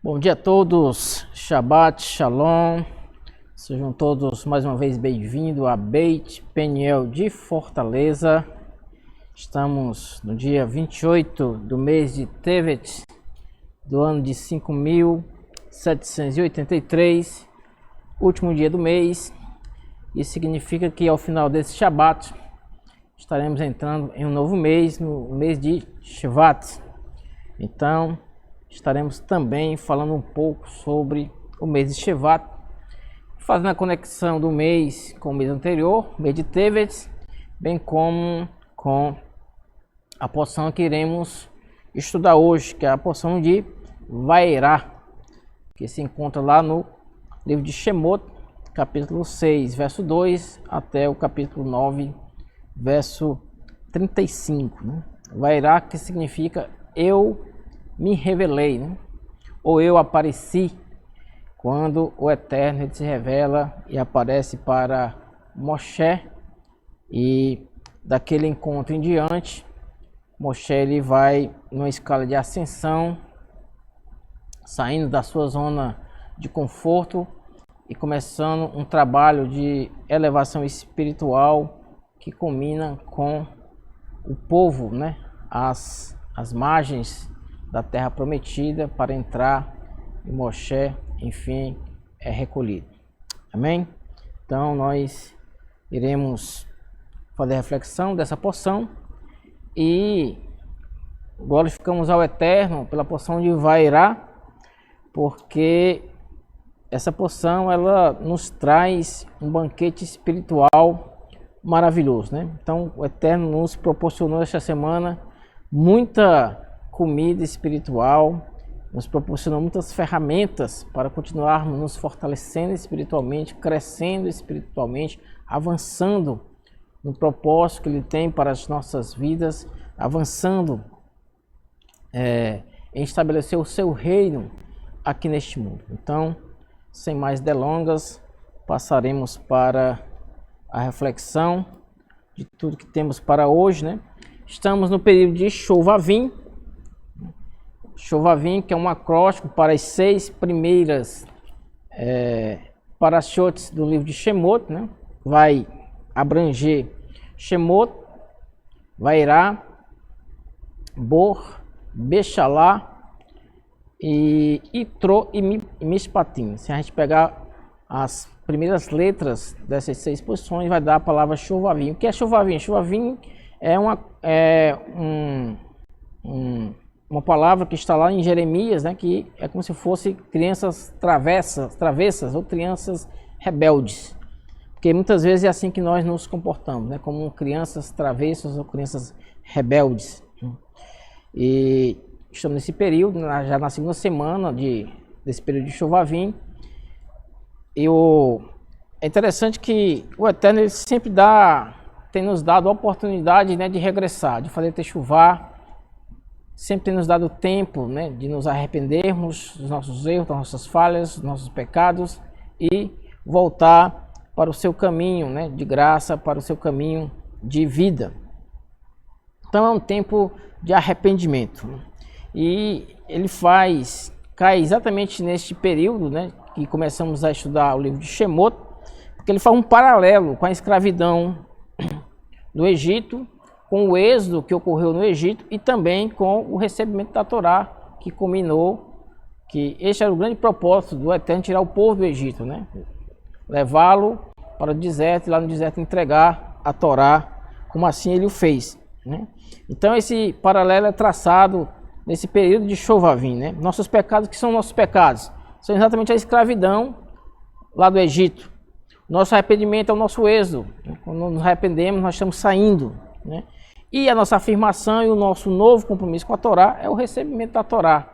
Bom dia a todos, Shabbat Shalom, sejam todos mais uma vez bem-vindos a Beit Peniel de Fortaleza. Estamos no dia 28 do mês de Tevet, do ano de 5.783, último dia do mês. Isso significa que ao final desse Shabbat estaremos entrando em um novo mês, no mês de Shvat. Então, estaremos também falando um pouco sobre o mês de Shvat, fazendo a conexão do mês com o mês anterior, mês de Tevet, bem como com a porção que iremos estudar hoje, que é a porção de Vairá, que se encontra lá no livro de Shemot, capítulo 6, verso 2, até o capítulo 9, verso 35. Né? Vairá, que significa eu me revelei, né? Ou eu apareci, quando o Eterno ele se revela e aparece para Moshe, e daquele encontro em diante, Moshe ele vai numa escala de ascensão, saindo da sua zona de conforto e começando um trabalho de elevação espiritual que combina com o povo, né? As margens da terra prometida para entrar e Moshe, enfim, é recolhido. Amém? Então nós iremos fazer reflexão dessa porção e glorificamos ao Eterno pela porção de Vairá, porque essa porção ela nos traz um banquete espiritual maravilhoso, né? Então o Eterno nos proporcionou esta semana muita comida espiritual, nos proporcionou muitas ferramentas para continuarmos nos fortalecendo espiritualmente, crescendo espiritualmente, avançando no propósito que Ele tem para as nossas vidas, avançando em estabelecer o seu reino aqui neste mundo. Então, sem mais delongas, passaremos para a reflexão de tudo que temos para hoje, né? Estamos no período de Shovavim, que é um acróstico para as 6 primeiras parashotes do livro de Shemot, né? Vai abranger Shemot, Vairá, Bor, Bechalá, Itro e Mishpatim. Se a gente pegar as primeiras letras dessas 6 posições, vai dar a palavra Shovavim. O que é Shovavim? Shovavim é uma palavra que está lá em Jeremias, né, que é como se fosse crianças travessas ou crianças rebeldes. Porque muitas vezes é assim que nós nos comportamos, né, como crianças travessas ou crianças rebeldes. E estamos nesse período, já na segunda semana desse período de Shovavim. E é interessante que o Eterno ele sempre tem nos dado a oportunidade, né, de regressar, de fazer techuvá. Sempre tem nos dado tempo, né, de nos arrependermos dos nossos erros, das nossas falhas, dos nossos pecados e voltar para o seu caminho, né, de graça, para o seu caminho de vida. Então é um tempo de arrependimento. E ele cai exatamente neste período, né, que começamos a estudar o livro de Shemot, porque ele faz um paralelo com a escravidão do Egito, com o êxodo que ocorreu no Egito e também com o recebimento da Torá, que culminou, que este era o grande propósito do Eterno, tirar o povo do Egito, né? Levá-lo para o deserto e lá no deserto entregar a Torá, como assim ele o fez, né? Então esse paralelo é traçado nesse período de Shovavim, né? Nossos pecados, que são nossos pecados? São exatamente a escravidão lá do Egito. Nosso arrependimento é o nosso êxodo. Quando nos arrependemos, nós estamos saindo, né? E a nossa afirmação e o nosso novo compromisso com a Torá é o recebimento da Torá.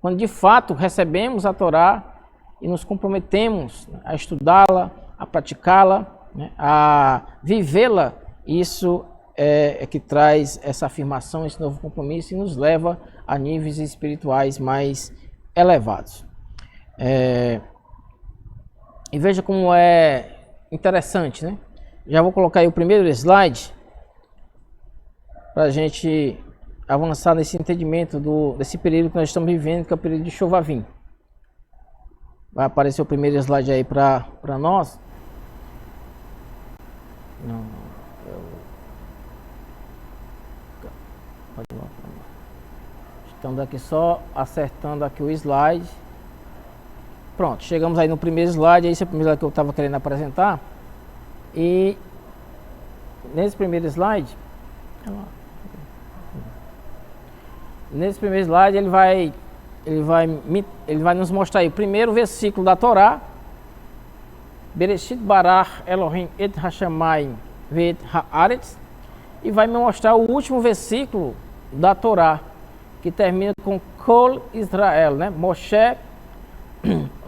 Quando de fato recebemos a Torá e nos comprometemos a estudá-la, a praticá-la, né, a vivê-la, isso é que traz essa afirmação, esse novo compromisso e nos leva a níveis espirituais mais elevados. E veja como é interessante, né? Já vou colocar aí o primeiro slide para a gente avançar nesse entendimento desse período que nós estamos vivendo, que é o período de Shovavim. Vai aparecer o primeiro slide aí para nós. Não, pode voltar. Estamos aqui só acertando aqui o slide. Pronto, chegamos aí no primeiro slide. Esse é o primeiro slide que eu estava querendo apresentar. E nesse primeiro slide, ele vai nos mostrar aí o primeiro versículo da Torá. Bereshit barach Elohim et hashamayim ve'et haaretz. E vai me mostrar o último versículo da Torá, que termina com Kol Israel, né? Moshe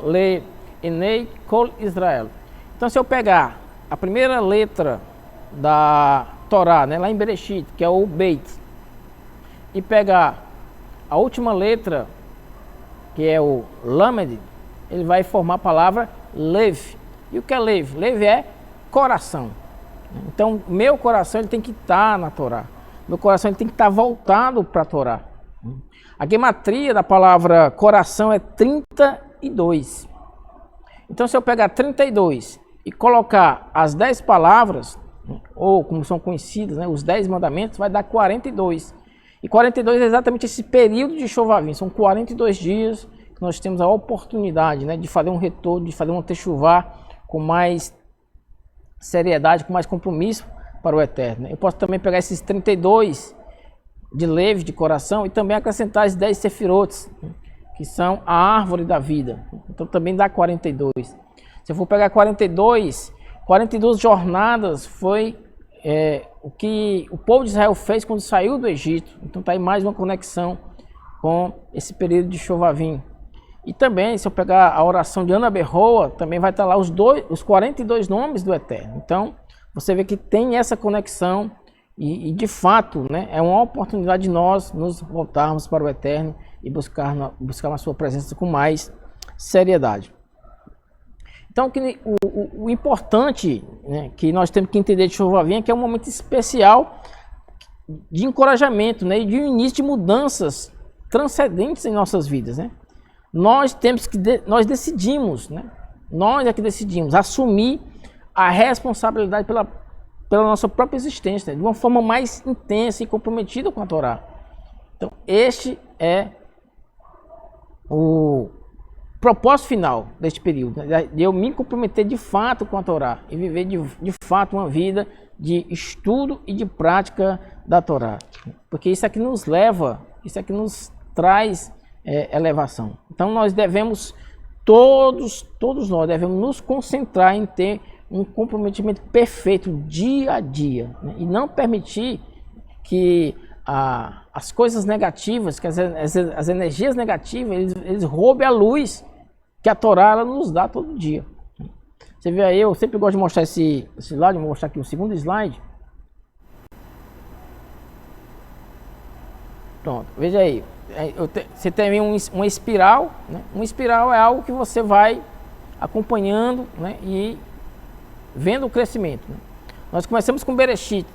le enei Kol Israel. Então, se eu pegar a primeira letra da Torá, né, lá em Bereshit, que é o Beit, e pegar a última letra, que é o Lamed, ele vai formar a palavra Lev. E o que é Lev? Lev é coração. Então, meu coração ele tem que estar na Torá. Meu coração ele tem que estar voltado para a Torá. A gematria da palavra coração é 32. Então, se eu pegar 32 e colocar as 10 palavras, ou como são conhecidas, né, os 10 mandamentos, vai dar 42. E 42 é exatamente esse período de Shovavim. São 42 dias que nós temos a oportunidade, né, de fazer um retorno, de fazer um techuvá com mais seriedade, com mais compromisso para o Eterno. Eu posso também pegar esses 32 de leve de coração e também acrescentar as 10 sefirotes, que são a árvore da vida. Então também dá 42. Se eu for pegar 42 jornadas foi o que o povo de Israel fez quando saiu do Egito. Então está aí mais uma conexão com esse período de Shovavim. E também, se eu pegar a oração de Ana Berroa, também vai estar lá os 42 nomes do Eterno. Então, você vê que tem essa conexão e de fato, né, é uma oportunidade de nós nos voltarmos para o Eterno e buscar na sua presença com mais seriedade. Então, o importante, né, que nós temos que entender de Shovavim é que é um momento especial de encorajamento, né, e de início de mudanças transcendentes em nossas vidas, né? Nós decidimos, né? Nós é que decidimos assumir a responsabilidade pela nossa própria existência, né? De uma forma mais intensa e comprometida com a Torá. Então, este é o propósito final deste período, né? De eu me comprometer de fato com a Torá e viver de fato uma vida de estudo e de prática da Torá. Porque isso é que nos leva, isso é que nos traz elevação. Então nós devemos, todos nós devemos nos concentrar em ter um comprometimento perfeito dia a dia, né? E não permitir que as coisas negativas, que as energias negativas, eles roubem a luz que a Torá ela nos dá todo dia. Você vê aí, eu sempre gosto de mostrar esse slide, vou mostrar aqui o segundo slide. Pronto, veja aí. Você tem uma espiral, né? Uma espiral é algo que você vai acompanhando, né, e vendo o crescimento, né? Nós começamos com Bereshit.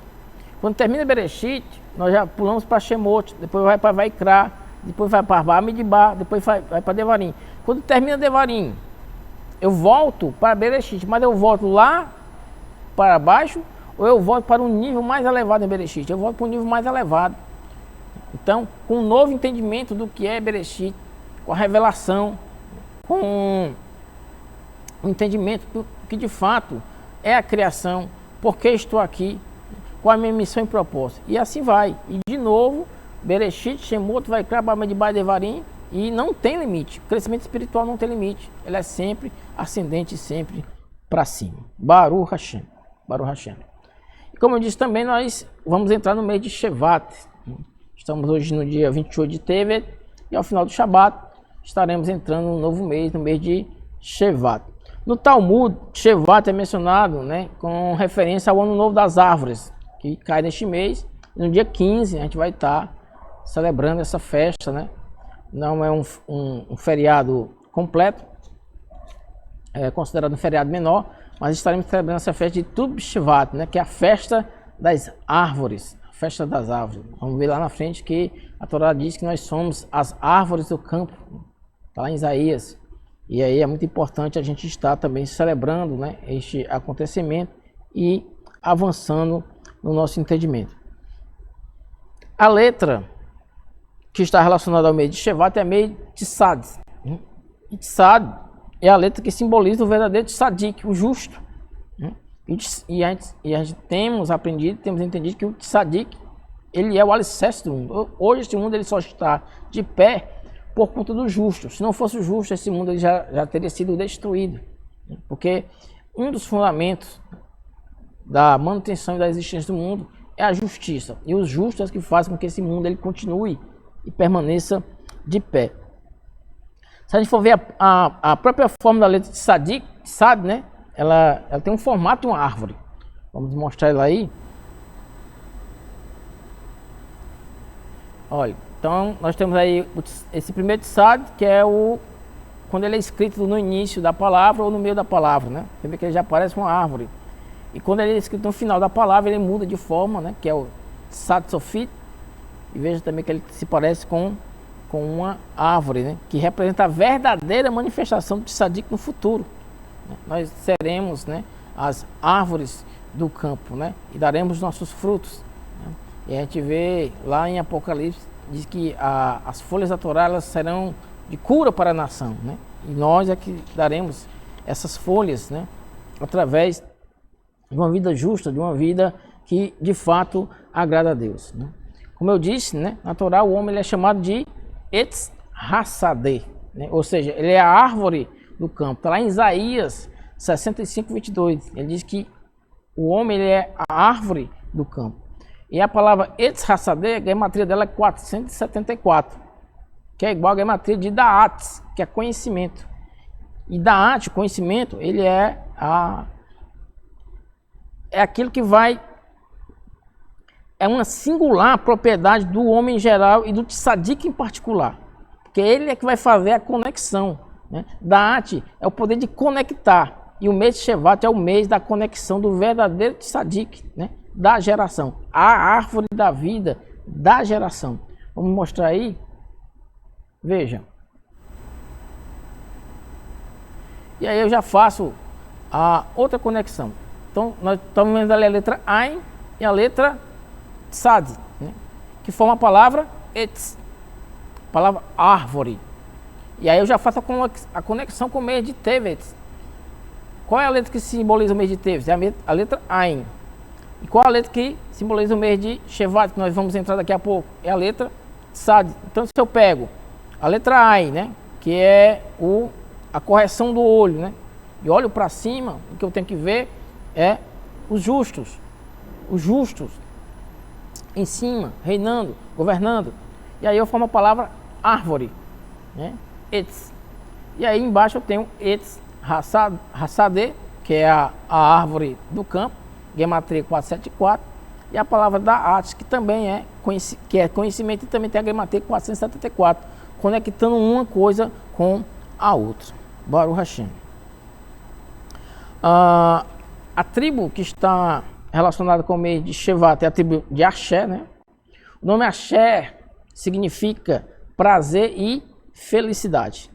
Quando termina Bereshit, nós já pulamos para Shemot, depois vai para Vaikra, depois vai para Bamidbar, depois vai para Devarim. Quando termina Devarim, eu volto para Bereshit, mas eu volto lá para baixo ou eu volto para um nível mais elevado em Bereshit? Eu volto para um nível mais elevado. Então, com um novo entendimento do que é Bereshit, com a revelação, com o entendimento do que de fato é a criação, por que estou aqui, qual a minha missão e propósito. E assim vai. E de novo, Bereshit, Shemot, Vaikra, Bamidbar, Devarim, e não tem limite. O crescimento espiritual não tem limite. Ele é sempre ascendente, sempre para cima. Baruch Hashem. Baruch Hashem. E como eu disse também, nós vamos entrar no mês de Shevat. Estamos hoje no dia 28 de Tevet e ao final do Shabat estaremos entrando no novo mês, no mês de Shevat. No Talmud, Shevat é mencionado, né, com referência ao Ano Novo das Árvores, que cai neste mês. No dia 15 a gente vai estar celebrando essa festa, né? Não é um feriado completo, é considerado um feriado menor, mas estaremos celebrando essa festa de Tu B'Shvat, né, que é a festa das árvores. Festa das árvores. Vamos ver lá na frente que a Torá diz que nós somos as árvores do campo. Está lá em Isaías. E aí é muito importante a gente estar também celebrando, né, este acontecimento e avançando no nosso entendimento. A letra que está relacionada ao mês de Shevat é a mês de Tzad. E Tzad é a letra que simboliza o verdadeiro Tzadik, o justo. E a gente temos aprendido, temos entendido que o Tzadik, ele é o alicerce do mundo. Hoje esse mundo ele só está de pé por conta do justo. Se não fosse o justo, esse mundo ele já teria sido destruído. Porque um dos fundamentos da manutenção e da existência do mundo é a justiça. E os justos é que fazem com que esse mundo ele continue e permaneça de pé. Se a gente for ver a própria forma da letra de Tzad, né? Ela tem um formato de uma árvore. Vamos mostrar ela aí. Olha, então nós temos aí esse primeiro Tzad, que é quando ele é escrito no início da palavra ou no meio da palavra, né? Você vê que ele já parece uma árvore. E quando ele é escrito no final da palavra, ele muda de forma, né? Que é o Tzad Sofit. E veja também que ele se parece com uma árvore, né? Que representa a verdadeira manifestação do Tzadik no futuro. Nós seremos, né, as árvores do campo, né? E daremos nossos frutos. Né? E a gente vê lá em Apocalipse, diz que as folhas da Torá elas serão de cura para a nação, né? E nós é que daremos essas folhas, né? Através de uma vida justa, de uma vida que de fato agrada a Deus, né? Como eu disse, né, na Torá o homem ele é chamado de Etz Hassadeh, né? Ou seja, ele é a árvore do campo. Está lá em Isaías 65, 22. Ele diz que o homem ele é a árvore do campo. E a palavra Etz Hassadeh, a gematria dela é 474, que é igual a gematria de Da'at, que é conhecimento. E Da'at, conhecimento, ele é aquilo que vai... É uma singular propriedade do homem em geral e do Tzadik em particular. Porque ele é que vai fazer a conexão, né? Da'at é o poder de conectar. E o mês de Shevat é o mês da conexão do verdadeiro Tzadik, né? Da geração. A árvore da vida da geração. Vamos mostrar aí. Veja. E aí eu já faço a outra conexão. Então nós estamos vendo ali a letra Ain e a letra Tzad, né? Que forma a palavra Etz, palavra árvore. E aí eu já faço a conexão com o mês de Tevet. Qual é a letra que simboliza o mês de Tevet? É a letra Ain. E qual a letra que simboliza o mês de Shevat, que nós vamos entrar daqui a pouco? É a letra Tzad. Então se eu pego a letra Ain, né, que é a correção do olho, né, e olho para cima, o que eu tenho que ver é os justos em cima, reinando, governando. E aí eu formo a palavra árvore, né? Etz. E aí embaixo eu tenho Etz Hassadeh, que é a árvore do campo, gematria 474, e a palavra Da'at, que também é conhecimento, e também tem a gematria 474, conectando uma coisa com a outra. Baruch Hashem. A tribo que está relacionada com o mês de Shevat é a tribo de Asher, né? O nome Asher significa prazer e felicidade.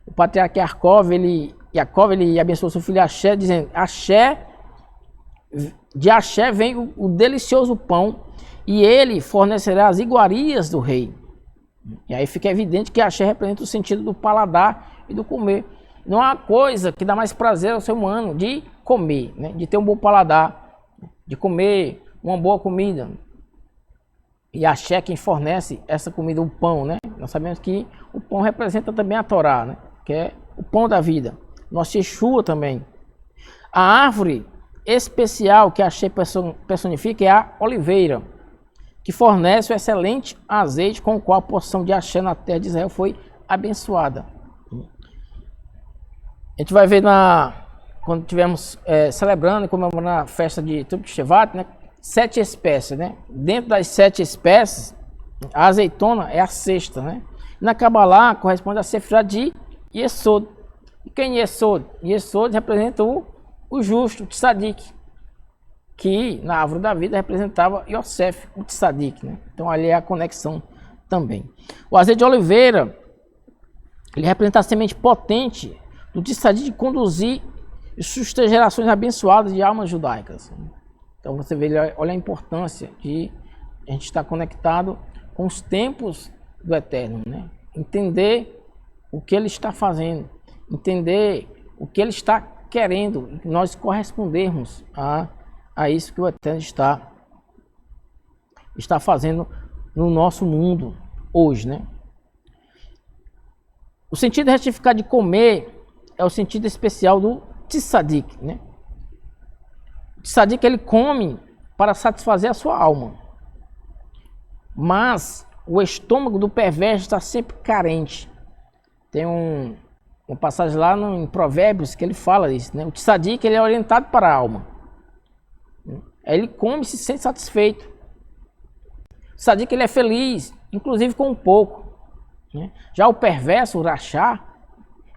O patriarca Yaakov, ele abençoou seu filho Asher, dizendo: de Asher vem o delicioso pão, e ele fornecerá as iguarias do rei. E aí fica evidente que Asher representa o sentido do paladar e do comer. Não há coisa que dá mais prazer ao ser humano de comer, né? De ter um bom paladar, de comer uma boa comida. E Asher é quem fornece essa comida, o pão, né? Nós sabemos que o pão representa também a Torá, né? Que é o pão da vida. Nosso Yeshua também. A árvore especial que Asher personifica é a oliveira, que fornece o excelente azeite com o qual a porção de Asher na terra de Israel foi abençoada. A gente vai ver quando estivermos celebrando e comemorando a festa de Tu Shevat, né? 7 espécies, né? Dentro das 7 espécies, a azeitona é a sexta, né? Na Kabbalah corresponde a Sefirah de Yesod. E quem é Yesod? Yesod representa o justo, o Tzadik, que na árvore da vida representava Yosef, o Tzadik, né? Então ali é a conexão também. O azeite de oliveira Ele representa a semente potente do tzadik de conduzir e sustentar gerações abençoadas de almas judaicas. Então você vê, olha a importância de a gente estar conectado com os tempos do Eterno, né? Entender o que Ele está fazendo, entender o que Ele está querendo, e nós correspondermos a isso que o Eterno está fazendo no nosso mundo hoje, né? O sentido retificado de comer é o sentido especial do tzadik, né? O tzadik, ele come para satisfazer a sua alma, mas o estômago do perverso está sempre carente. Tem uma passagem lá em Provérbios que ele fala isso, né? O tzadik, ele é orientado para a alma. Ele come e se sente satisfeito. O tzadik, ele é feliz, inclusive com um pouco, né? Já o perverso, o rachá,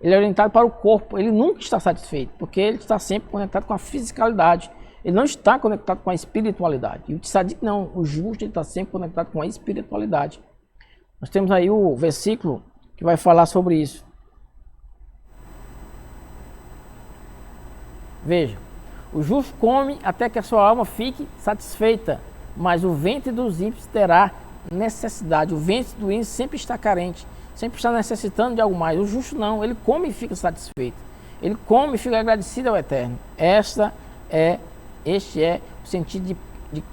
ele é orientado para o corpo. Ele nunca está satisfeito, porque ele está sempre conectado com a fisicalidade. Ele não está conectado com a espiritualidade. E o tzadik não, o justo, ele está sempre conectado com a espiritualidade. Nós temos aí o versículo que vai falar sobre isso. Veja, o justo come até que a sua alma fique satisfeita, mas o ventre dos ímpios terá necessidade. O ventre do ímpio sempre está carente, sempre está necessitando de algo mais. O justo não, ele come e fica satisfeito. Ele come e fica agradecido ao Eterno. Este é o sentido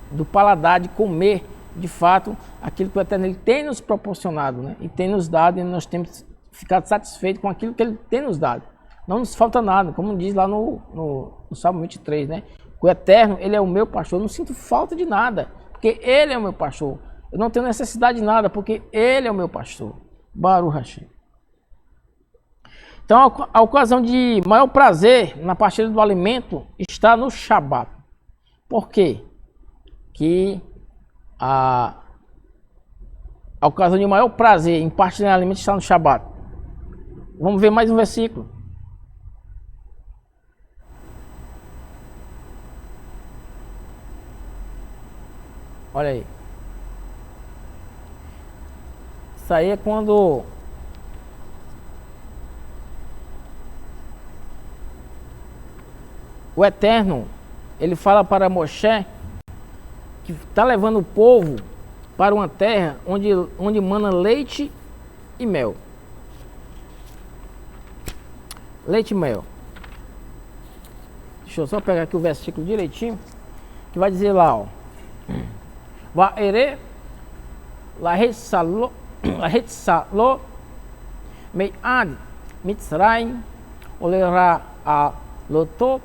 do paladar, de comer, de fato, aquilo que o Eterno ele tem nos proporcionado, né? E tem nos dado, e nós temos ficado satisfeitos com aquilo que Ele tem nos dado. Não nos falta nada, como diz lá no Salmo 23, né? O Eterno, Ele é o meu pastor, eu não sinto falta de nada, porque Ele é o meu pastor. Eu não tenho necessidade de nada, porque Ele é o meu pastor. Baruch Hashem. Então, a ocasião de maior prazer na partilha do alimento está no Shabat. Por quê? Que a ocasião de maior prazer em partilhar alimentos está no Shabat. Vamos ver mais um versículo. Olha aí. Isso aí é quando o Eterno, ele fala para Moshe que está levando o povo para uma terra onde mana leite e mel. Leite e mel. Deixa eu só pegar aqui o versículo direitinho, que vai dizer lá, ó. Va'ere lahetzalo mei'ad mitzrayim olera a loto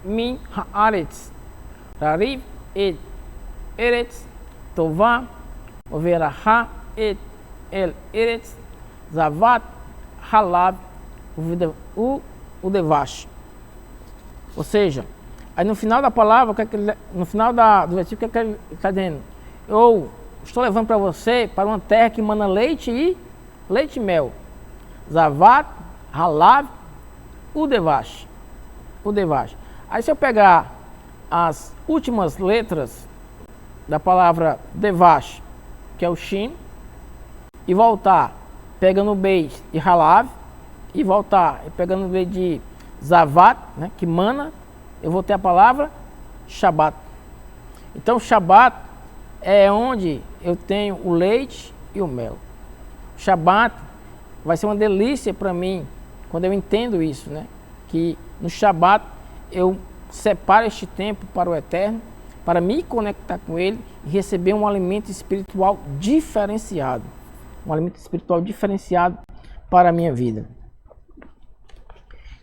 min haaretz rariv et eretz tová overaha et el eretz zavat halab o devash. Ou seja, aí no final da palavra, no final do versículo, o que ele está dizendo? Eu estou levando para você para uma terra que mana leite e mel. Zavat halab o devash. Aí se eu pegar as últimas letras da palavra devash, que é o shin, e voltar pegando o beis de halav, e voltar pegando o beis de zavat, né, que mana, eu vou ter a palavra Shabat. Então Shabat é onde eu tenho o leite e o mel. Shabat vai ser uma delícia para mim quando eu entendo isso, né? Que no Shabat eu separo este tempo para o Eterno, para me conectar com Ele e receber um alimento espiritual diferenciado. Um alimento espiritual diferenciado para a minha vida.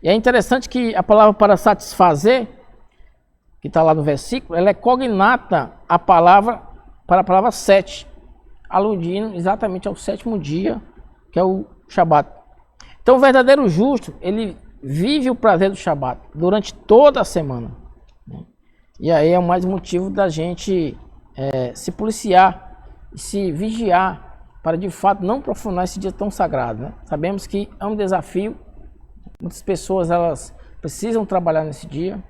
E é interessante que a palavra para satisfazer, que está lá no versículo, ela é cognata para a palavra 7, aludindo exatamente ao sétimo dia, que é o Shabat. Então o verdadeiro justo, ele vive o prazer do Shabat durante toda a semana. E aí é o mais motivo da gente se policiar, se vigiar, para de fato não profanar esse dia tão sagrado, né? Sabemos que é um desafio, muitas pessoas elas precisam trabalhar nesse dia,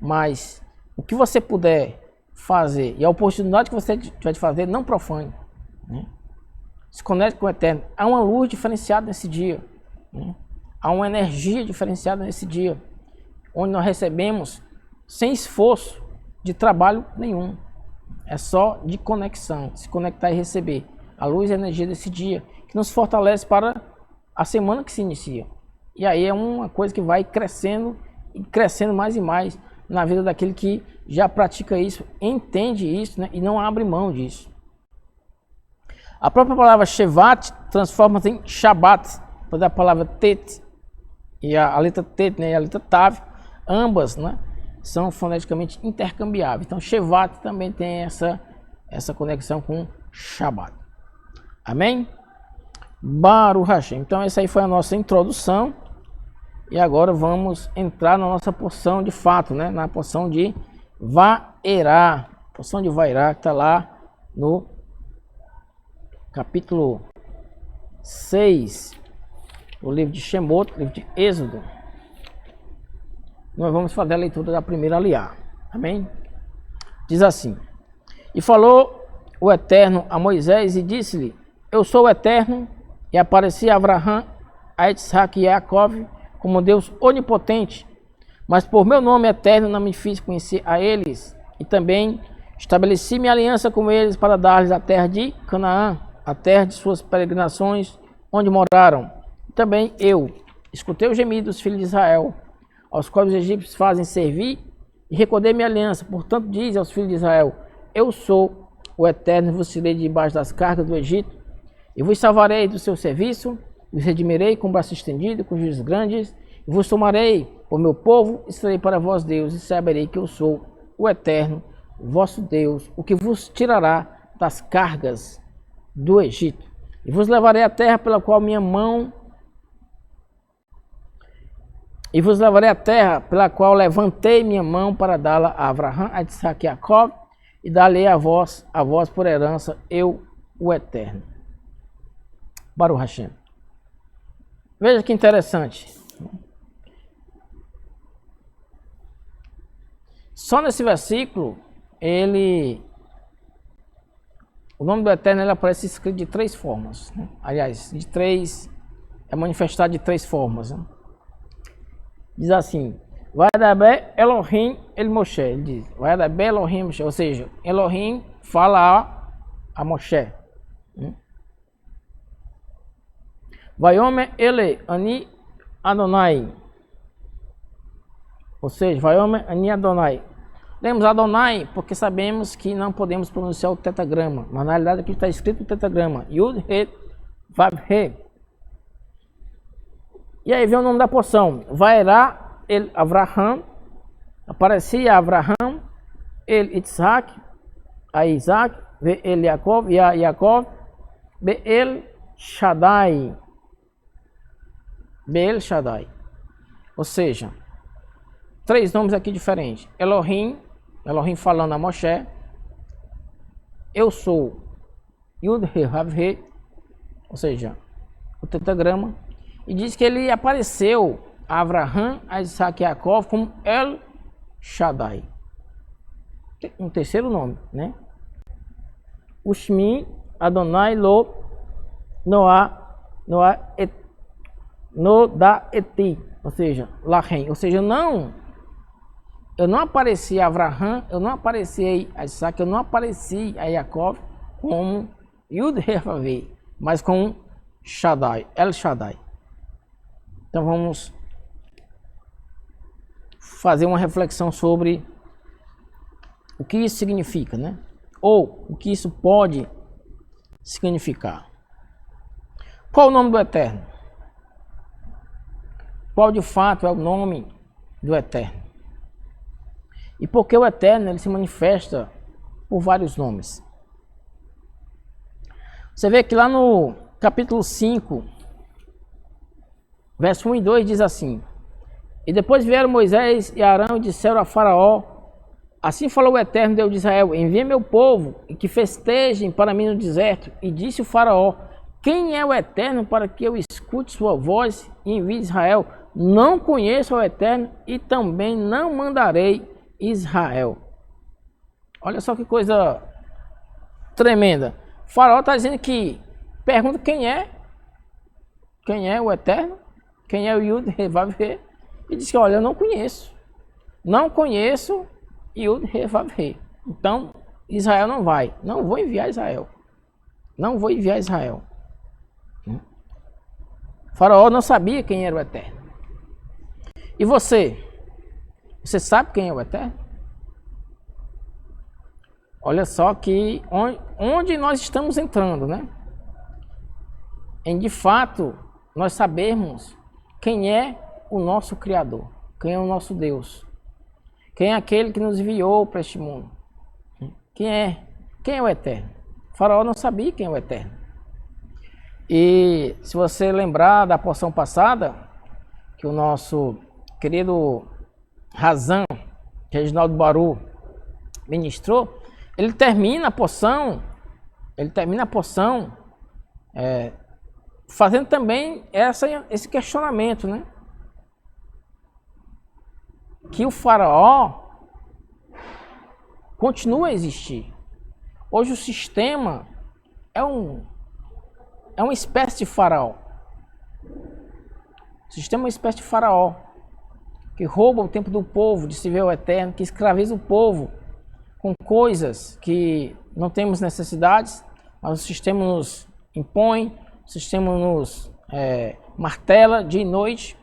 mas o que você puder fazer e a oportunidade que você tiver de fazer, não profane, né? Se conecte com o Eterno. Há uma luz diferenciada nesse dia. né? Há uma energia diferenciada nesse dia, onde nós recebemos sem esforço de trabalho nenhum. É só de conexão, se conectar e receber a luz e a energia desse dia, que nos fortalece para a semana que se inicia. E aí é uma coisa que vai crescendo e crescendo mais e mais na vida daquele que já pratica isso, entende isso, né, e não abre mão disso. A própria palavra Shevat transforma-se em Shabat, toda a palavra Tet e a letra Tet, né, e a letra Tav, ambas, né, são foneticamente intercambiáveis. Então Shevat também tem essa conexão com Shabat. Amém? Baruch Hashem. Então essa aí foi a nossa introdução. E agora vamos entrar na nossa porção de fato, né? Na porção de Vaerá. Porção de Vaerá que está lá no capítulo 6 do livro de Shemot, livro de Êxodo. Nós vamos fazer a leitura da primeira aliá. Amém? Diz assim: E falou o Eterno a Moisés e disse-lhe: Eu sou o Eterno, e apareci a Abraham, a Isaac e a Jacó como Deus onipotente, mas por meu nome eterno não me fiz conhecer a eles, e também estabeleci minha aliança com eles para dar-lhes a terra de Canaã, a terra de suas peregrinações, onde moraram. E também eu escutei o gemido dos filhos de Israel, aos quais os egípcios fazem servir, e recordei minha aliança. Portanto, diz aos filhos de Israel: Eu sou o Eterno, vos tirei debaixo das cargas do Egito, e vos salvarei do seu serviço, vos redimirei com o braço estendido, com juízos grandes, e vos tomarei por meu povo, e serei para vós Deus, e saberei que eu sou o Eterno, vosso Deus, o que vos tirará das cargas do Egito. E vos levarei à terra pela qual minha mão, e vos levarei à terra pela qual levantei minha mão para dá-la a Abraham, a Isaac e a Jacó, e dar-lhe a vós por herança, eu, o Eterno. Baruch Hashem. Veja que interessante. Só nesse versículo, o nome do Eterno ele aparece escrito de três formas, né? Aliás, é manifestado de três formas, né? Diz assim: Vayadaber Elohim el Moshe. Ele diz: Vayadaber Elohim Moshe. Ou seja, Elohim fala a Moshe. Vayomer ele ani Adonai. Ou seja, Vayomer ani Adonai. Lemos Adonai porque sabemos que não podemos pronunciar o tetragrama. Mas na realidade aqui está escrito o tetragrama. Yud, He, Vav, He. E aí vem o nome da porção. Vaerá el Avraham. Aparecia Avraham, el Isaac, a Isaac, ve el Jacob e a Jacob, be el Shaddai. Beel Shaddai. Ou seja, três nomes aqui diferentes. Elohim falando a Moshe. Eu sou Yud He Vav He, ou seja, o tetragrama. E diz que ele apareceu a Avraham, a Isaac e a Jacó como El Shaddai. Um terceiro nome, né? Ushmi Adonai Lo Noah Et no da eti, ou seja, Lahem, ou seja, eu não apareci a Avraham, eu não apareci a Isaac, eu não apareci a Jacó como Yud He Vav He, mas com Shaddai, El Shaddai. Então vamos fazer uma reflexão sobre o que isso significa, né? Ou o que isso pode significar. Qual o nome do Eterno? Qual de fato é o nome do Eterno? E por que o Eterno ele se manifesta por vários nomes? Você vê que lá no capítulo 5, verso 1 e 2 diz assim: E depois vieram Moisés e Arão e disseram a Faraó: Assim falou o Eterno Deus de Israel: Envia meu povo e que festejem para mim no deserto. E disse o Faraó: Quem é o Eterno para que eu escute sua voz e envie Israel? Não conheço o Eterno e também não mandarei Israel. Olha só que coisa tremenda. O Faraó está dizendo que pergunta quem é o Eterno quem é o Yud He Vav He, e disse que, olha, eu não conheço. Não conheço Yud He Vav He. Então, Israel não vai. Não vou enviar Israel. Não vou enviar Israel. O faraó não sabia quem era o Eterno. E você? Você sabe quem é o Eterno? Olha só que onde nós estamos entrando, né? Em de fato nós sabemos quem é o nosso Criador, quem é o nosso Deus, quem é aquele que nos enviou para este mundo. Quem é o Eterno? O faraó não sabia quem é o Eterno. E se você lembrar da porção passada, que o nosso querido Razan, Reginaldo Baru, ministrou, ele termina a porção fazendo também esse questionamento, né? Que o faraó continua a existir. Hoje o sistema é uma espécie de faraó. O sistema é uma espécie de faraó que rouba o tempo do povo de se ver o Eterno, que escraviza o povo com coisas que não temos necessidades, mas o sistema nos impõe, o sistema nos martela dia e noite,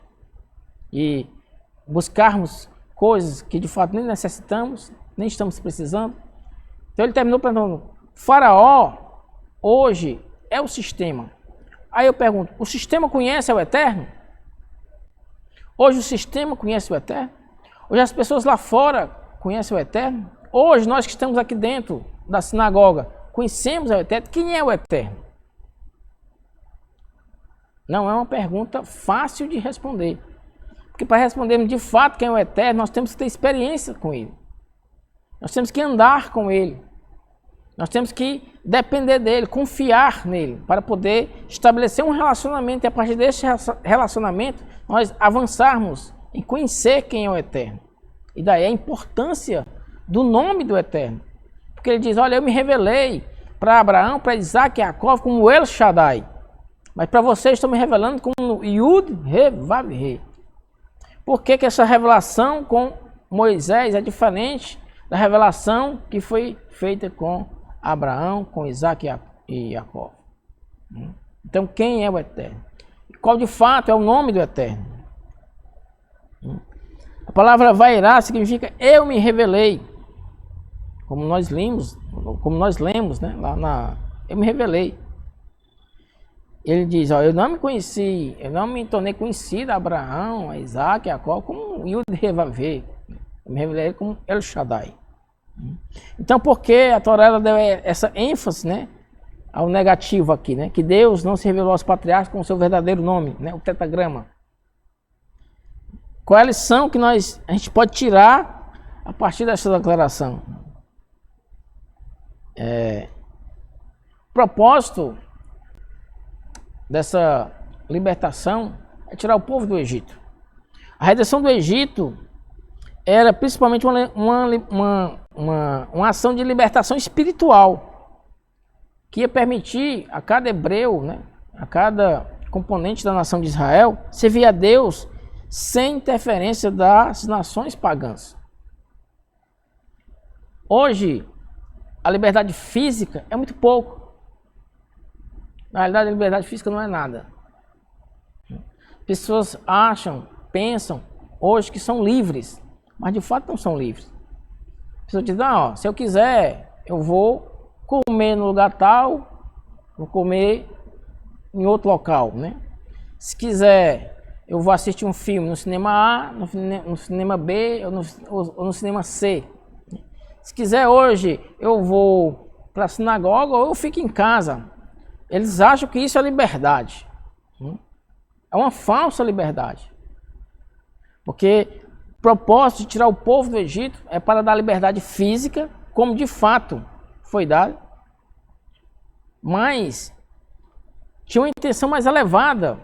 e buscarmos coisas que de fato nem necessitamos, nem estamos precisando. Então ele terminou perguntando: faraó hoje é o sistema. Aí eu pergunto: o sistema conhece o Eterno? Hoje o sistema conhece o Eterno? Hoje as pessoas lá fora conhecem o Eterno? Hoje nós que estamos aqui dentro da sinagoga conhecemos o Eterno? Quem é o Eterno? Não é uma pergunta fácil de responder. Porque para respondermos de fato quem é o Eterno, nós temos que ter experiência com Ele. Nós temos que andar com Ele. Nós temos que depender dEle, confiar nele, para poder estabelecer um relacionamento. E a partir desse relacionamento, nós avançarmos em conhecer quem é o Eterno. E daí a importância do nome do Eterno. Porque ele diz: olha, eu me revelei para Abraão, para Isaac e Jacó como El Shaddai. Mas para vocês estou me revelando como Yud He Vav He. Por que essa revelação com Moisés é diferente da revelação que foi feita com Abraão, com Isaac e Jacó? Então, quem é o Eterno? Qual de fato é o nome do Eterno? A palavra Vairá significa eu me revelei. Como nós lemos, né? Eu me revelei. Ele diz: ó, eu não me conheci, eu não me tornei conhecido a Abraão, a Isaac, a Jacó, como Yud He Vav He. Eu me revelei como El Shaddai. Então, por que a Torá ela deu essa ênfase, né, ao negativo aqui, né? Que Deus não se revelou aos patriarcas com o seu verdadeiro nome, né, o tetragrama. Qual é a lição que a gente pode tirar a partir dessa declaração? O propósito dessa libertação é tirar o povo do Egito. A redenção do Egito era principalmente uma ação de libertação espiritual, que ia permitir a cada hebreu, né, a cada componente da nação de Israel, servir a Deus sem interferência das nações pagãs. Hoje, a liberdade física é muito pouco. Na realidade, a liberdade física não é nada. Pessoas pensam hoje que são livres, mas de fato não são livres. A pessoa diz: não, se eu quiser, eu vou comer no lugar tal, vou comer em outro local, né? Se quiser, eu vou assistir um filme no cinema A, no cinema B ou no cinema C. Se quiser hoje, eu vou para a sinagoga ou eu fico em casa. Eles acham que isso é liberdade. É uma falsa liberdade. Porque o propósito de tirar o povo do Egito é para dar liberdade física, como de fato foi dado. Mas tinha uma intenção mais elevada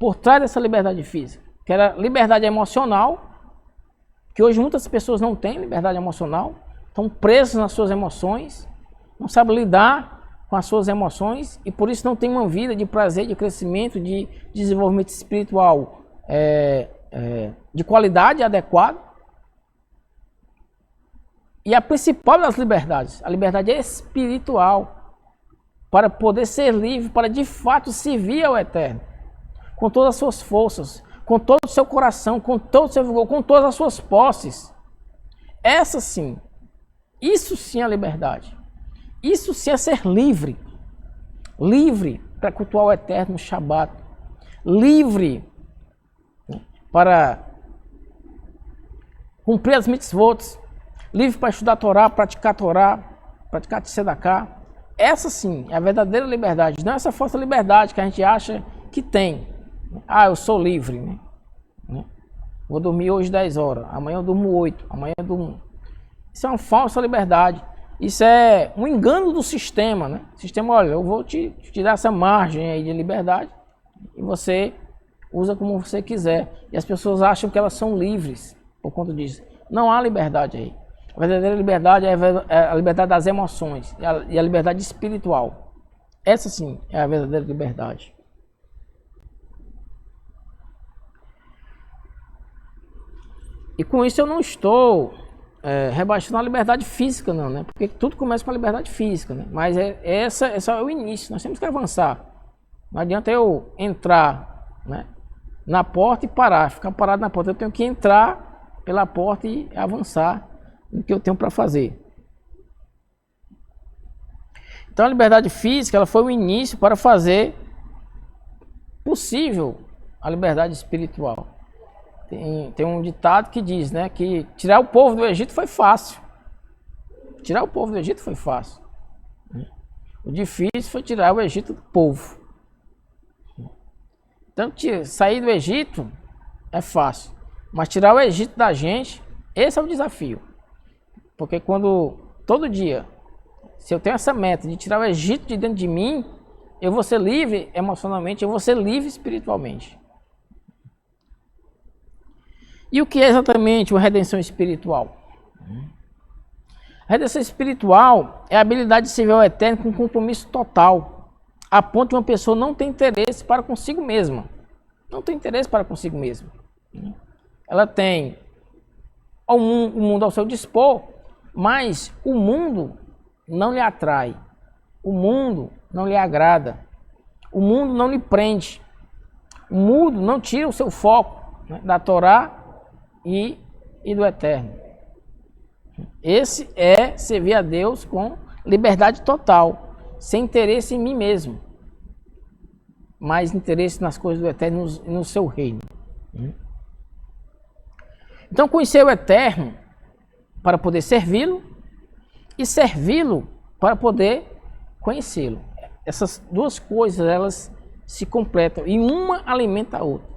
por trás dessa liberdade física, que era liberdade emocional, que hoje muitas pessoas não têm liberdade emocional, estão presas nas suas emoções, não sabem lidar com as suas emoções e por isso não tem uma vida de prazer, de crescimento, de desenvolvimento espiritual de qualidade adequada. E a principal das liberdades, a liberdade espiritual, para poder ser livre, para de fato servir ao Eterno, com todas as suas forças, com todo o seu coração, com todo o seu vigor, com todas as suas posses. Essa sim, isso sim é a liberdade. Isso sim é ser livre. Livre para cultuar o Eterno no Shabat. Livre para cumprir as mitzvot. Livre para estudar a Torá, praticar Tzedakah. Essa sim é a verdadeira liberdade. Não é essa falsa liberdade que a gente acha que tem. Ah, eu sou livre, né? Vou dormir hoje 10 horas, amanhã eu durmo 8, amanhã eu durmo... Isso é uma falsa liberdade. Isso é um engano do sistema, né? O sistema, olha, eu vou te dar essa margem aí de liberdade e você usa como você quiser. E as pessoas acham que elas são livres por conta disso. Não há liberdade aí. A verdadeira liberdade é a liberdade das emoções e a liberdade espiritual. Essa sim é a verdadeira liberdade. E com isso eu não estou rebaixando a liberdade física, não, né? Porque tudo começa com a liberdade física, né? Mas essa é o início, nós temos que avançar. Não adianta eu entrar, né, na porta e parar, ficar parado na porta. Eu tenho que entrar pela porta e avançar no que eu tenho para fazer. Então a liberdade física ela foi o início para fazer possível a liberdade espiritual. Tem um ditado que diz, né, que tirar o povo do Egito foi fácil. Tirar o povo do Egito foi fácil. O difícil foi tirar o Egito do povo. Então, sair do Egito é fácil. Mas tirar o Egito da gente, esse é o desafio. Porque todo dia, se eu tenho essa meta de tirar o Egito de dentro de mim, eu vou ser livre emocionalmente, eu vou ser livre espiritualmente. E o que é exatamente uma redenção espiritual? A redenção espiritual é a habilidade de servir ao Eterno com compromisso total, a ponto de uma pessoa não ter interesse para consigo mesma. Não tem interesse para consigo mesma. Ela tem o mundo ao seu dispor, mas o mundo não lhe atrai. O mundo não lhe agrada. O mundo não lhe prende. O mundo não tira o seu foco, né, da Torá e do Eterno. Esse é servir a Deus com liberdade total, sem interesse em mim mesmo, mas interesse nas coisas do Eterno e no seu reino. Então conhecer o Eterno para poder servi-lo e servi-lo para poder conhecê-lo. Essas duas coisas elas se completam e uma alimenta a outra.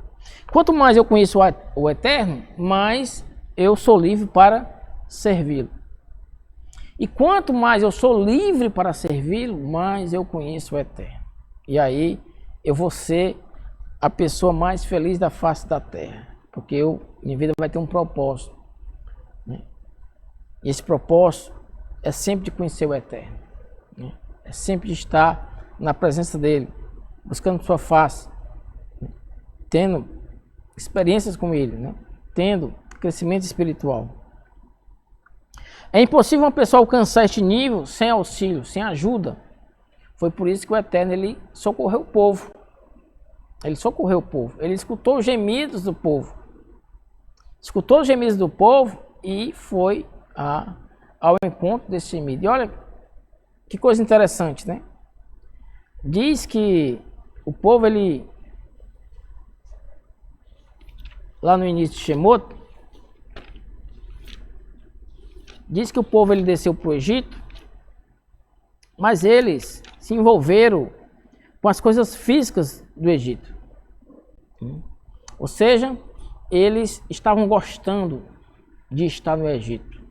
Quanto mais eu conheço o Eterno, mais eu sou livre para servi-lo. E quanto mais eu sou livre para servi-lo, mais eu conheço o Eterno. E aí eu vou ser a pessoa mais feliz da face da terra. Porque minha vida vai ter um propósito, né? E esse propósito é sempre de conhecer o Eterno, né? É sempre de estar na presença dele, buscando sua face, né? Tendo experiências com ele, né? Tendo crescimento espiritual. É impossível uma pessoa alcançar este nível sem auxílio, sem ajuda. Foi por isso que o Eterno ele socorreu o povo. Ele socorreu o povo. Ele escutou os gemidos do povo. Escutou os gemidos do povo e foi ao encontro desse gemido. E olha que coisa interessante, né? Diz que o povo, ele... Lá no início de Shemot, diz que o povo ele desceu para o Egito, mas eles se envolveram com as coisas físicas do Egito. Ou seja, eles estavam gostando de estar no Egito.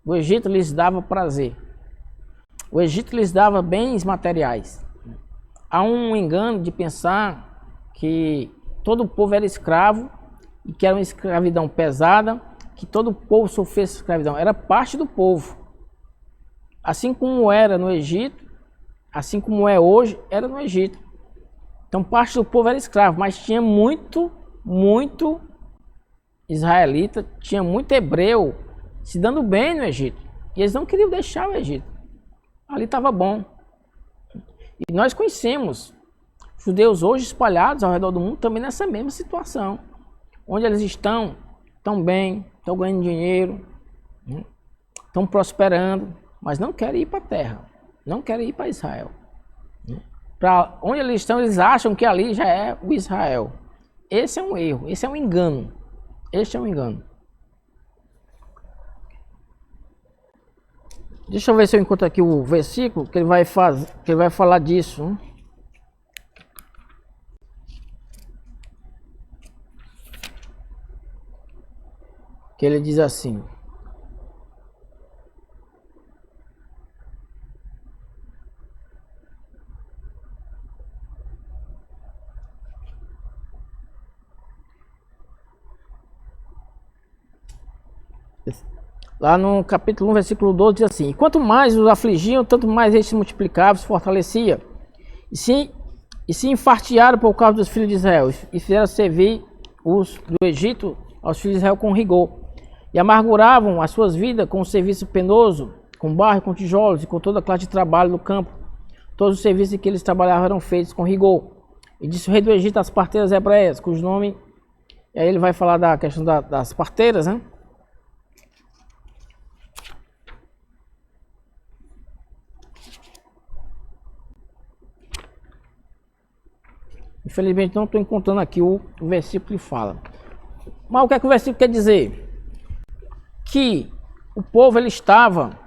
O Egito lhes dava prazer. O Egito lhes dava bens materiais. Há um engano de pensar que todo o povo era escravo e que era uma escravidão pesada, que todo o povo sofria essa escravidão. Era parte do povo. Assim como era no Egito, assim como é hoje, era no Egito. Então parte do povo era escravo, mas tinha muito muito israelita, tinha muito hebreu se dando bem no Egito. E eles não queriam deixar o Egito. Ali estava bom. E nós conhecemos judeus hoje espalhados ao redor do mundo também nessa mesma situação. Onde eles estão bem, estão ganhando dinheiro, né? Estão prosperando, mas não querem ir para a terra, não querem ir para Israel. Né? Para onde eles estão, eles acham que ali já é o Israel. Esse é um erro, esse é um engano. Este é um engano. Deixa eu ver se eu encontro aqui o versículo que ele vai falar disso. Né? Que ele diz assim: lá no capítulo 1, versículo 12, diz assim: quanto mais os afligiam, tanto mais eles se multiplicavam, se fortalecia, e se enfartearam por causa dos filhos de Israel, e fizeram servir os do Egito aos filhos de Israel com rigor, e amarguravam as suas vidas com o serviço penoso, com barro, com tijolos, e com toda classe de trabalho no campo. Todos os serviços que eles trabalhavam eram feitos com rigor. E disse o rei do Egito às parteiras hebreias, cujo nome... E aí ele vai falar da questão das parteiras, né? Infelizmente não estou encontrando aqui o versículo que fala. Mas o que é que o versículo quer dizer? Que o povo ele estava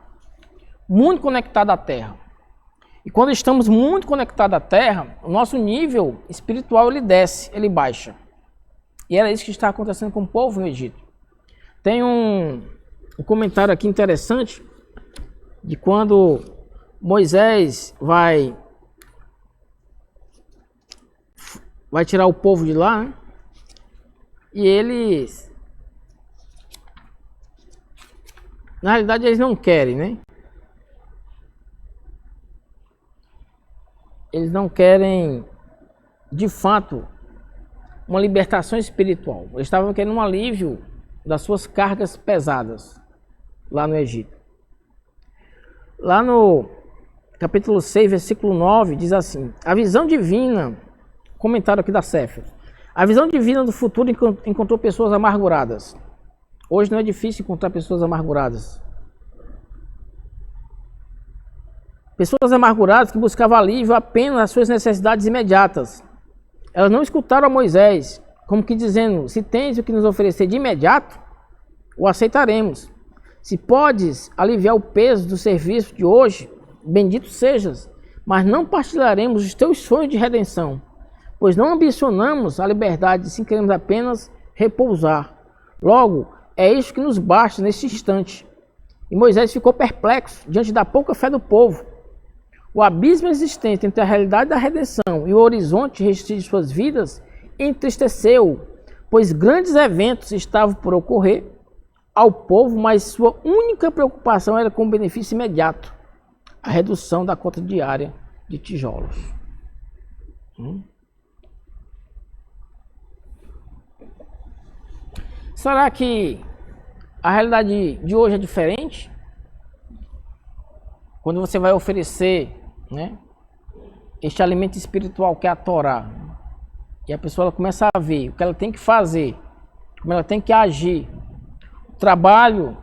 muito conectado à terra. E quando estamos muito conectados à terra, o nosso nível espiritual ele desce, ele baixa. E era isso que está acontecendo com o povo no Egito. Tem um comentário aqui interessante de quando Moisés vai tirar o povo de lá, né? E eles, na realidade, eles não querem, né? Eles não querem, de fato, uma libertação espiritual. Eles estavam querendo um alívio das suas cargas pesadas lá no Egito. Lá no capítulo 6, versículo 9, diz assim: a visão divina, comentário aqui da Sefer, a visão divina do futuro encontrou pessoas amarguradas. Hoje não é difícil encontrar pessoas amarguradas. Pessoas amarguradas que buscavam alívio apenas às suas necessidades imediatas. Elas não escutaram a Moisés, como que dizendo: se tens o que nos oferecer de imediato, o aceitaremos. Se podes aliviar o peso do serviço de hoje, bendito sejas, mas não partilharemos os teus sonhos de redenção, pois não ambicionamos a liberdade, sim queremos apenas repousar. Logo, é isso que nos basta neste instante. E Moisés ficou perplexo diante da pouca fé do povo. O abismo existente entre a realidade da redenção e o horizonte restrito de suas vidas entristeceu, pois grandes eventos estavam por ocorrer ao povo, mas sua única preocupação era com o benefício imediato, a redução da cota diária de tijolos. Será que a realidade de hoje é diferente? Quando você vai oferecer, né, este alimento espiritual que é a Torá, e a pessoa ela começa a ver o que ela tem que fazer, como ela tem que agir, o trabalho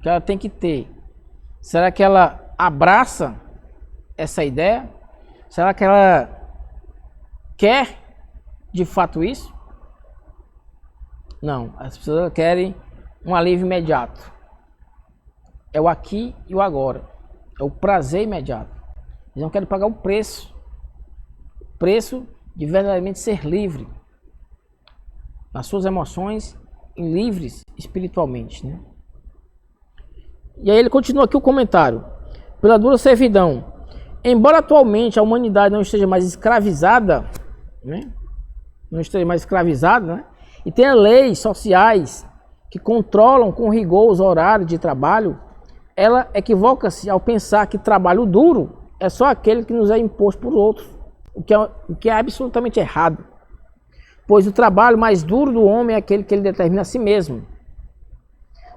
que ela tem que ter. Será que ela abraça essa ideia? Será que ela quer de fato isso? Não, as pessoas querem um alívio imediato. É o aqui e o agora. É o prazer imediato. Eles não querem pagar o preço de verdadeiramente ser livre nas suas emoções e livres espiritualmente, né? E aí ele continua aqui o comentário: pela dura servidão, embora atualmente a humanidade não esteja mais escravizada, né? Né? E tenha leis sociais que controlam com rigor os horários de trabalho, ela equivoca-se ao pensar que trabalho duro é só aquele que nos é imposto por outros, o que é absolutamente errado. pois o trabalho mais duro do homem é aquele que ele determina a si mesmo.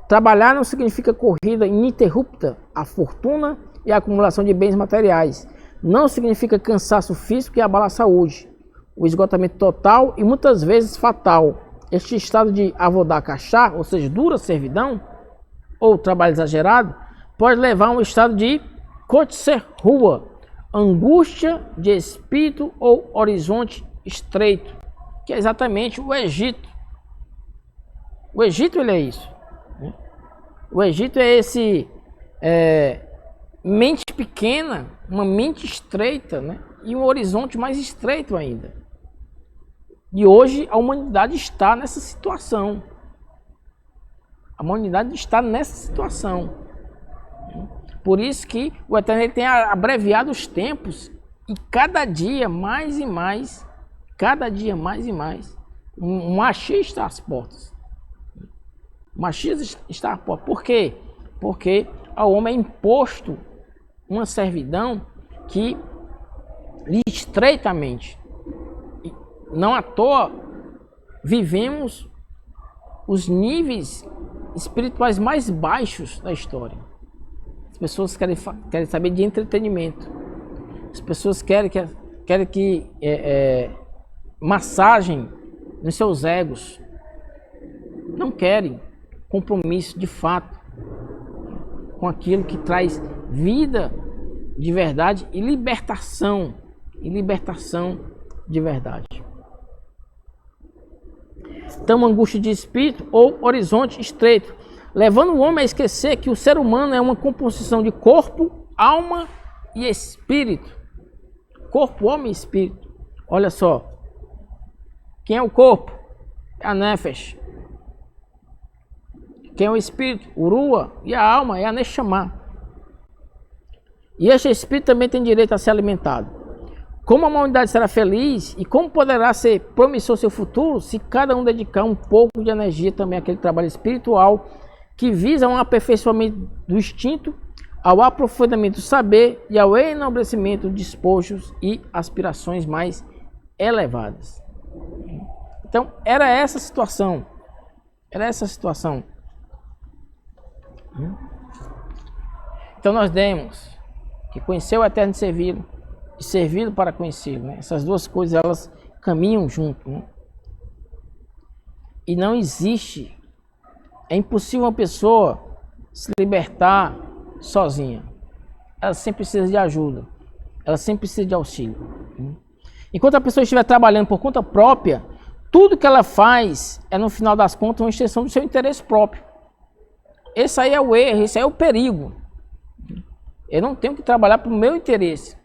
Trabalhar não significa corrida ininterrupta à fortuna e a acumulação de bens materiais. Não significa cansaço físico e abalar a saúde, o esgotamento total e muitas vezes fatal. Este estado de avodakachá, ou seja, dura servidão, ou trabalho exagerado, pode levar a um estado de kotserrua, angústia de espírito ou horizonte estreito, que é exatamente o Egito. O Egito ele é isso. O Egito é esse mente pequena, uma mente estreita, né? E um horizonte mais estreito ainda. E hoje a humanidade está nessa situação. A humanidade está nessa situação. Por isso que o Eterno ele tem abreviado os tempos e cada dia mais e mais, um Mashiach está às portas. O Mashiach está às portas. Por quê? Porque ao homem é imposto uma servidão que lhe estreitamente. Não à toa vivemos os níveis espirituais mais baixos da história. As pessoas querem saber de entretenimento. As pessoas querem que massagem nos seus egos. Não querem compromisso de fato com aquilo que traz vida de verdade e libertação de verdade. Então, angústia de espírito ou horizonte estreito, levando o homem a esquecer que o ser humano é uma composição de corpo, alma e espírito. Corpo, alma e espírito. Olha só. Quem é o corpo? É a Nefesh. Quem é o espírito? O Rua. E a alma é a Neshama. E este espírito também tem direito a ser alimentado. Como a humanidade será feliz e como poderá ser promissor seu futuro se cada um dedicar um pouco de energia também àquele trabalho espiritual que visa um aperfeiçoamento do instinto, ao aprofundamento do saber e ao enobrecimento de despojos e aspirações mais elevadas. Então, era essa a situação. Então, nós temos que conhecer o Eterno e servi-lo, e servi-lo para conhecê-lo. Né? Essas duas coisas, elas caminham junto. Né? E não existe, é impossível uma pessoa se libertar sozinha. Ela sempre precisa de ajuda, ela sempre precisa de auxílio. Enquanto a pessoa estiver trabalhando por conta própria, tudo que ela faz é, no final das contas, uma extensão do seu interesse próprio. Esse aí é o erro, esse aí é o perigo. Eu não tenho que trabalhar para o meu interesse,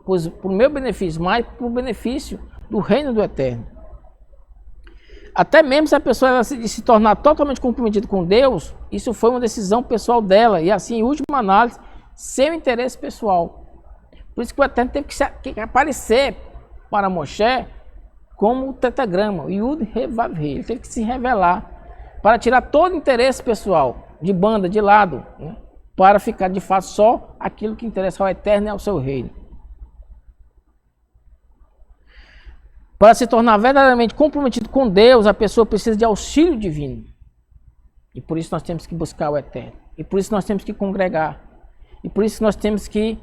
para o meu benefício, mas para o benefício do reino do Eterno. Até mesmo se a pessoa ela se tornar totalmente comprometida com Deus, isso foi uma decisão pessoal dela, e assim, em última análise, seu interesse pessoal. Por isso que o Eterno teve que aparecer para Moshe como o tetragrama, o Yud He Vav He. Ele teve que se revelar para tirar todo o interesse pessoal, de banda, de lado, né? Para ficar de fato só aquilo que interessa ao Eterno e ao seu reino. Para se tornar verdadeiramente comprometido com Deus, a pessoa precisa de auxílio divino. E por isso nós temos que buscar o Eterno. E por isso nós temos que congregar. E por isso nós temos que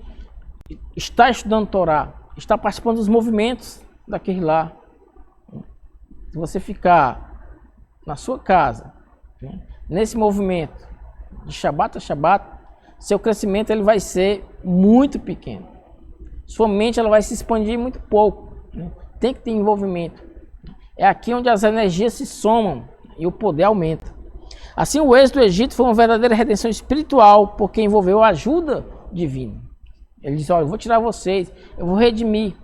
estar estudando Torá, estar participando dos movimentos daquele lá. Se você ficar na sua casa, né, nesse movimento de Shabat a Shabat, seu crescimento ele vai ser muito pequeno. Sua mente ela vai se expandir muito pouco. Né? Tem que ter envolvimento. É aqui onde as energias se somam e o poder aumenta. Assim, o êxito do Egito foi uma verdadeira redenção espiritual, porque envolveu a ajuda divina. Ele diz: olha, eu vou tirar vocês, eu vou redimir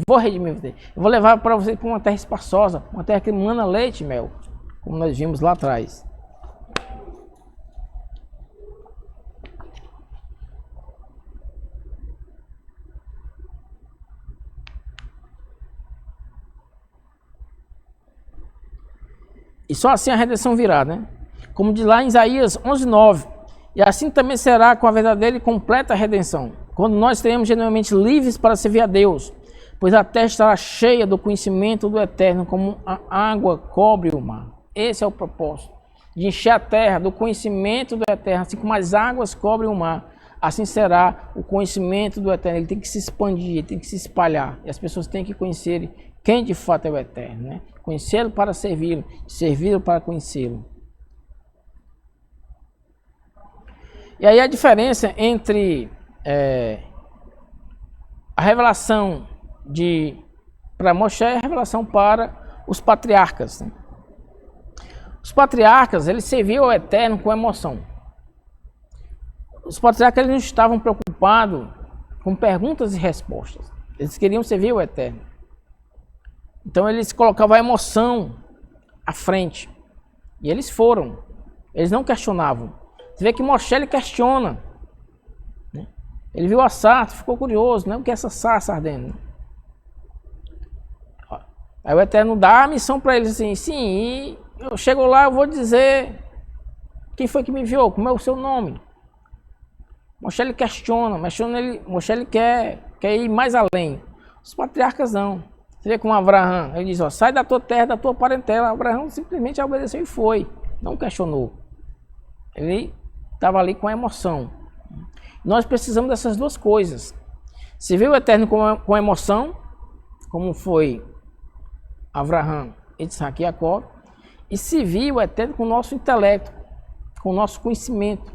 vocês. Eu vou levar para vocês para uma terra espaçosa, uma terra que mana leite e mel, como nós vimos lá atrás. E só assim a redenção virá, né? Como diz lá em Isaías 11:9. E assim também será com a verdadeira e completa redenção, quando nós seremos genuinamente livres para servir a Deus, Pois a terra estará cheia do conhecimento do Eterno, como a água cobre o mar. Esse é o propósito, de encher a terra do conhecimento do Eterno, assim como as águas cobrem o mar. Assim será o conhecimento do Eterno. Ele tem que se expandir, ele tem que se espalhar. E as pessoas têm que conhecer quem de fato é o Eterno, né? Conhecê-lo para servi-lo, servi-lo para conhecê-lo. E aí a diferença entre a revelação para Moshe e a revelação para os patriarcas, né? Os patriarcas, eles serviam ao Eterno com emoção. Os patriarcas, eles não estavam preocupados com perguntas e respostas. Eles queriam servir ao Eterno. Então eles colocavam a emoção à frente. E eles foram. Eles não questionavam. Você vê que Moshe, ele questiona, né? Ele viu a sarça, ficou curioso, né? O que é essa sarça ardendo? Aí o Eterno dá a missão para eles assim, sim, e eu chego lá, eu vou dizer quem foi que me enviou, como é o seu nome. Moshe, ele questiona, Moshe, ele quer ir mais além. Os patriarcas não. Você vê como Abraão, ele diz, ó, sai da tua terra, da tua parentela. Abraão simplesmente obedeceu e foi, não questionou. Ele estava ali com a emoção. Nós precisamos dessas duas coisas. Se vê o Eterno com emoção, como foi Abraão, Isaac e Jacó, e se viu o Eterno com o nosso intelecto, com o nosso conhecimento,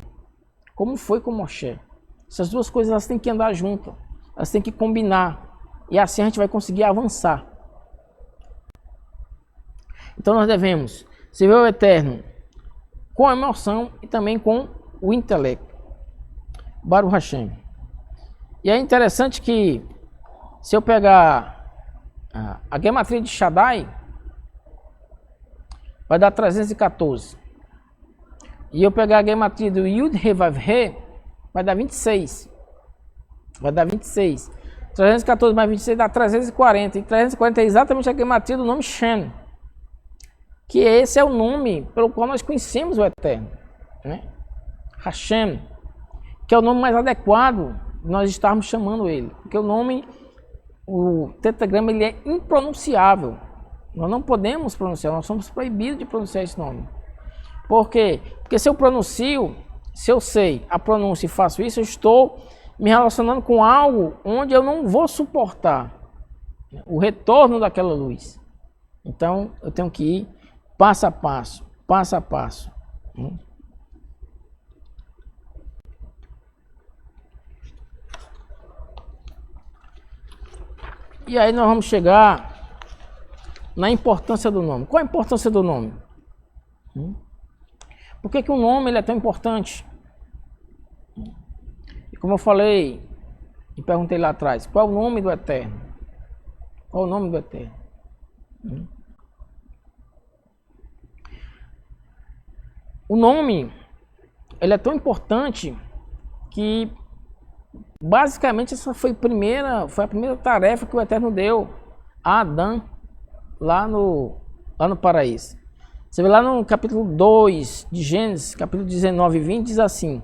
como foi com Moshe. Essas duas coisas, elas têm que andar juntas, elas têm que combinar, e assim a gente vai conseguir avançar. Então nós devemos se ver o Eterno com a emoção e também com o intelecto. Baruch Hashem. E é interessante que, se eu pegar a gematria de Shaddai, vai dar 314. E eu pegar a gematria do Yud He Vav He, vai dar 26. Vai dar 26. 314 mais 26 dá 340. E 340 é exatamente a gematria do nome Shem. Que esse é o nome pelo qual nós conhecemos o Eterno, né? Hashem. Que é o nome mais adequado nós estarmos chamando ele. Porque o nome, o tetragrama, ele é impronunciável. Nós não podemos pronunciar, nós somos proibidos de pronunciar esse nome. Por quê? Porque se eu pronuncio, se eu sei a pronúncia e faço isso, eu estou me relacionando com algo onde eu não vou suportar o retorno daquela luz. Então, eu tenho que ir passo a passo, passo a passo. E aí nós vamos chegar na importância do nome. Qual a importância do nome? Por que o nome ele é tão importante? E como eu falei e perguntei lá atrás, qual é o nome do Eterno? Qual é o nome do Eterno? O nome ele é tão importante que basicamente essa foi a primeira tarefa que o Eterno deu a Adão lá no paraíso. Você vê lá no capítulo 2 de Gênesis, capítulo 19 e 20, diz assim: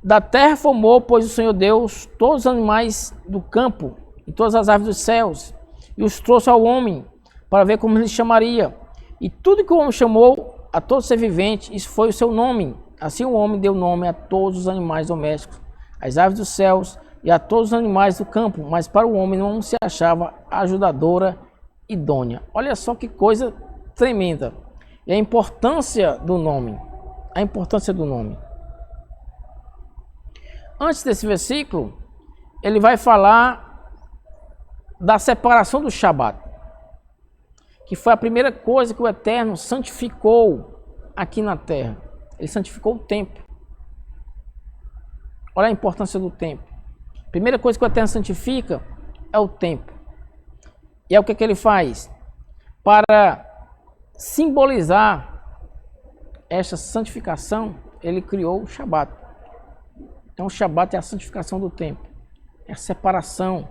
da terra formou, pois, o Senhor Deus todos os animais do campo e todas as aves dos céus, e os trouxe ao homem para ver como ele chamaria. E tudo que o homem chamou a todo ser vivente, isso foi o seu nome. Assim o homem deu nome a todos os animais domésticos, às aves dos céus e a todos os animais do campo, mas para o homem não se achava ajudadora idônea. Olha só que coisa tremenda. E a importância do nome. A importância do nome. Antes desse versículo, ele vai falar da separação do Shabat, que foi a primeira coisa que o Eterno santificou aqui na terra. Ele santificou o tempo. Olha a importância do tempo. A primeira coisa que o Eterno santifica é o tempo. E é o que ele faz? Para simbolizar essa santificação, ele criou o Shabat. Então o Shabat é a santificação do tempo. É a separação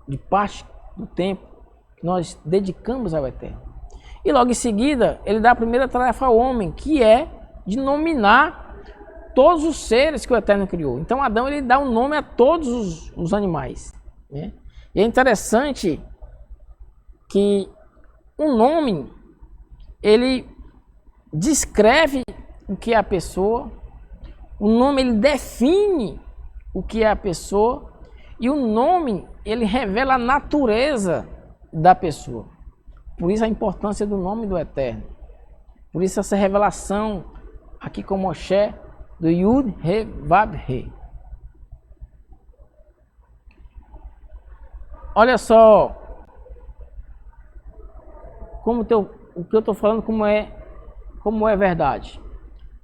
de parte do tempo que nós dedicamos ao Eterno. E logo em seguida, ele dá a primeira tarefa ao homem, que é de nominar todos os seres que o Eterno criou. Então Adão ele dá um nome a todos os animais, né? E é interessante que o nome, ele descreve o que é a pessoa, o nome ele define o que é a pessoa, e o nome ele revela a natureza da pessoa. Por isso a importância do nome do Eterno. Por isso essa revelação aqui com Moshe do Yud He Vav He. Olha só como o que eu estou falando, como é verdade.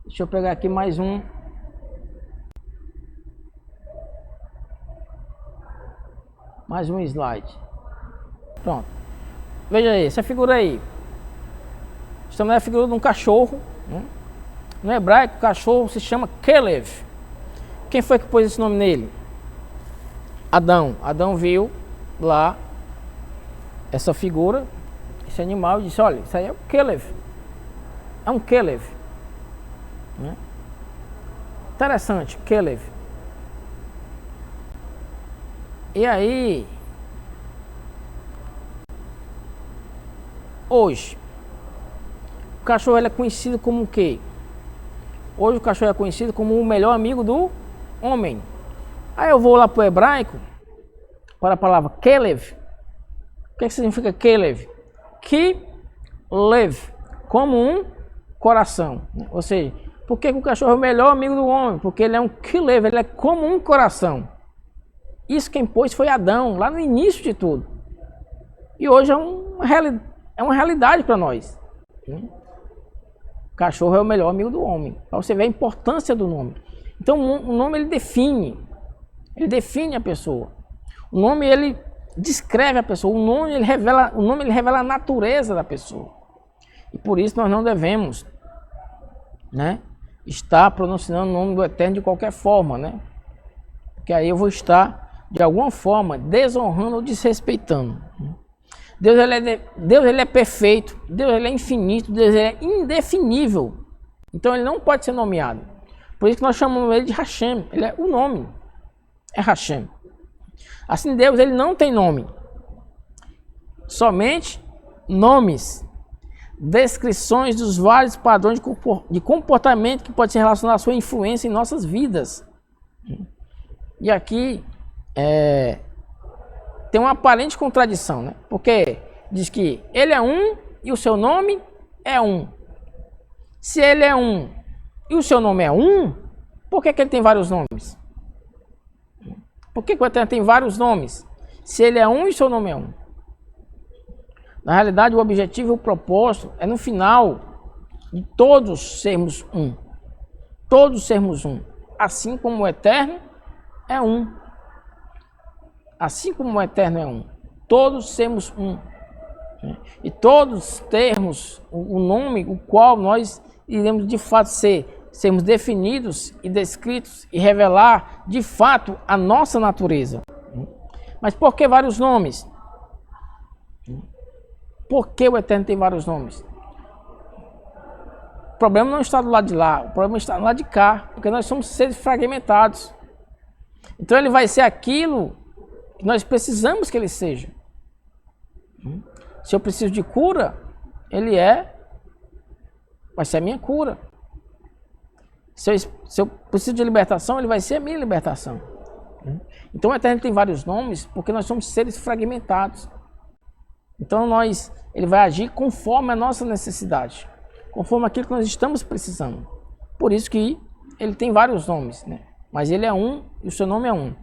Deixa eu pegar aqui mais um. Mais um slide. Pronto. Veja aí, essa figura aí. Essa é a figura de um cachorro, né? No hebraico, o cachorro se chama Kelev. Quem foi que pôs esse nome nele? Adão. Adão viu lá essa figura, esse animal, e disse: olha, isso aí é o Kelev. É um Kelev, né? Interessante, Kelev. E aí, hoje, o cachorro ele é conhecido como o quê? Hoje o cachorro é conhecido como o melhor amigo do homem. Aí eu vou lá para o hebraico, para a palavra Kelev. O que significa Kelev? Ki-lev, como um coração. Ou seja, por que o cachorro é o melhor amigo do homem? Porque ele é um Ki-lev, ele é como um coração. Isso quem pôs foi Adão, lá no início de tudo. E hoje é uma realidade para nós. O cachorro é o melhor amigo do homem. Para você ver a importância do nome. Então o nome ele define a pessoa. O nome ele descreve a pessoa. O nome ele revela a natureza da pessoa. E por isso nós não devemos, né, estar pronunciando o nome do Eterno de qualquer forma, né? Porque aí eu vou estar de alguma forma desonrando ou desrespeitando. Deus ele é perfeito, Deus ele é infinito, Deus ele é indefinível. Então ele não pode ser nomeado. Por isso que nós chamamos ele de Hashem. Ele é o nome. É Hashem. Assim Deus ele não tem nome. Somente nomes. Descrições dos vários padrões de comportamento que pode ser relacionado à sua influência em nossas vidas. E aqui tem uma aparente contradição, né? Porque diz que ele é um e o seu nome é um. Se ele é um e o seu nome é um, por que ele tem vários nomes? Por que o Eterno tem vários nomes? Se ele é um e o seu nome é um. Na realidade, o objetivo e o propósito é no final de todos sermos um. Todos sermos um. Assim como o Eterno é um. Assim como o Eterno é um, todos sermos um. E todos termos o nome, o qual nós iremos de fato sermos definidos e descritos e revelar de fato a nossa natureza. Mas por que vários nomes? Por que o Eterno tem vários nomes? O problema não está do lado de lá, o problema está do lado de cá, porque nós somos seres fragmentados. Então ele vai ser aquilo que nós precisamos que ele seja. Se eu preciso de cura, ele vai ser a minha cura. Se eu preciso de libertação, ele vai ser a minha libertação. Então o Eterno tem vários nomes porque nós somos seres fragmentados. Então ele vai agir conforme a nossa necessidade, conforme aquilo que nós estamos precisando. Por isso que ele tem vários nomes, né? Mas ele é um e o seu nome é um.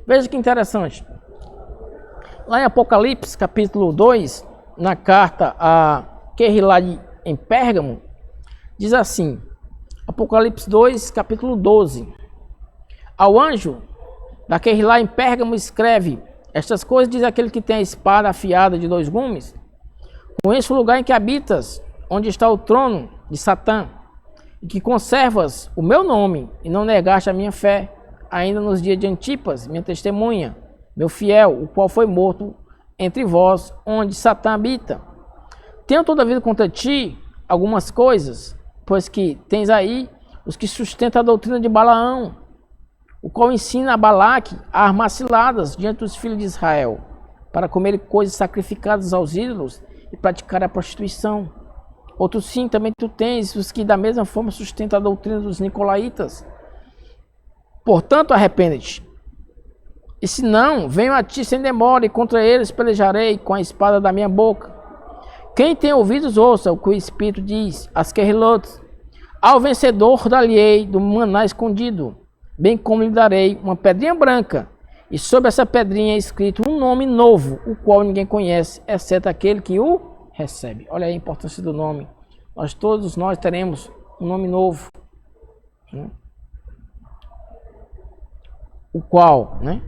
Veja que interessante. Lá em Apocalipse, capítulo 2, na carta a Querrilá em Pérgamo, diz assim, Apocalipse 2, capítulo 12. Ao anjo da Querrilá em Pérgamo escreve, estas coisas diz aquele que tem a espada afiada de 2 gumes. Conheço o lugar em que habitas, onde está o trono de Satã, e que conservas o meu nome e não negaste a minha fé, ainda nos dias de Antipas, minha testemunha, meu fiel, o qual foi morto entre vós, onde Satã habita. Tenho todavia contra ti algumas coisas, pois que tens aí os que sustentam a doutrina de Balaão, o qual ensina a Balaque a armar ciladas diante dos filhos de Israel, para comer coisas sacrificadas aos ídolos e praticar a prostituição. Outros sim, também tu tens, os que da mesma forma sustentam a doutrina dos nicolaítas. Portanto, arrepende-te. E se não, venho a ti sem demora, e contra eles pelejarei com a espada da minha boca. Quem tem ouvidos, ouça o que o Espírito diz às Querlotes. Ao vencedor dar-lhe-ei do maná escondido, bem como lhe darei uma pedrinha branca, e sobre essa pedrinha é escrito um nome novo, o qual ninguém conhece, exceto aquele que o recebe. Olha aí a importância do nome. Todos nós teremos um nome novo, né? O qual, né,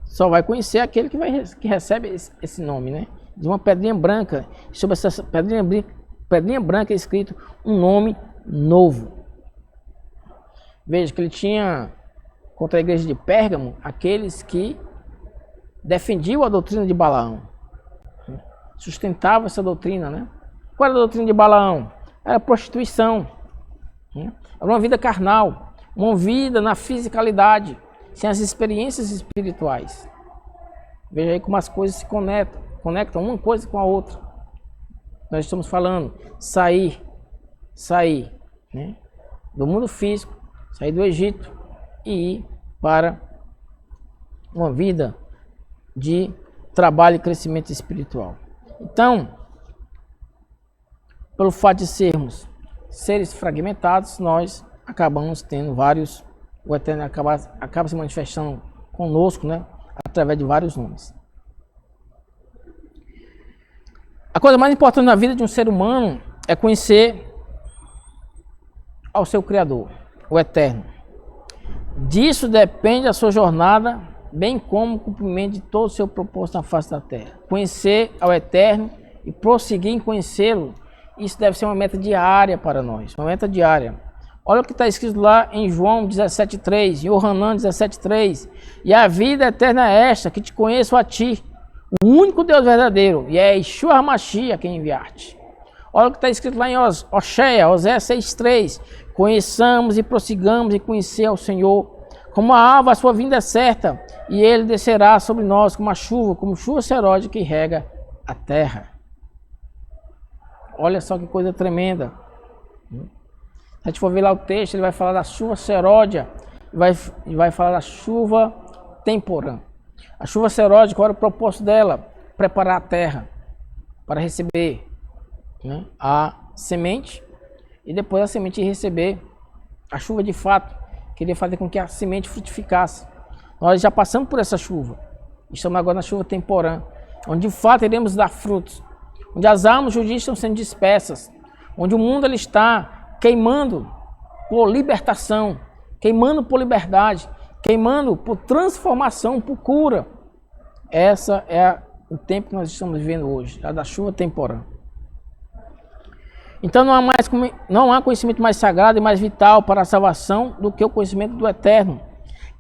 só vai conhecer aquele que recebe esse nome, né? De uma pedrinha branca. Sobre essa pedrinha branca é escrito um nome novo. Veja que ele tinha contra a igreja de Pérgamo aqueles que defendiam a doutrina de Balaão, sustentavam essa doutrina, né? Qual era a doutrina de Balaão? Era a prostituição, né? Era uma vida carnal, uma vida na fisicalidade, sem as experiências espirituais. Veja aí como as coisas se conectam uma coisa com a outra. Nós estamos falando sair, né, do mundo físico, sair do Egito e ir para uma vida de trabalho e crescimento espiritual. Então, pelo fato de sermos seres fragmentados, nós acabamos tendo vários, o Eterno acaba se manifestando conosco, né, através de vários nomes. A coisa mais importante na vida de um ser humano é conhecer ao seu Criador, o Eterno. Disso depende a sua jornada, bem como o cumprimento de todo o seu propósito na face da terra. Conhecer ao Eterno e prosseguir em conhecê-lo, isso deve ser uma meta diária para nós, uma meta diária. Olha o que está escrito lá em João 17,3, em Yohanan 17,3. E a vida eterna é esta, que te conheço a ti, o único Deus verdadeiro, e é Yeshua HaMashiach quem enviaste. Olha o que está escrito lá em Oséias 6,3. Conheçamos e prossigamos em conhecer ao Senhor. Como a árvore, a sua vinda é certa, e ele descerá sobre nós como chuva seródia que rega a terra. Olha só que coisa tremenda. Se a gente for ver lá o texto, ele vai falar da chuva seródia, vai falar da chuva temporã. A chuva seródia, qual era o propósito dela? Preparar a terra para receber, né, a semente, e depois a semente receber a chuva de fato. Queria fazer com que a semente frutificasse. Nós já passamos por essa chuva. Estamos agora na chuva temporã, onde de fato iremos dar frutos. Onde as almas judias estão sendo dispersas. Onde o mundo ele está queimando por libertação, queimando por liberdade, queimando por transformação, por cura. Essa é o tempo que nós estamos vivendo hoje, a da chuva temporã. Então não há conhecimento mais sagrado e mais vital para a salvação do que o conhecimento do Eterno.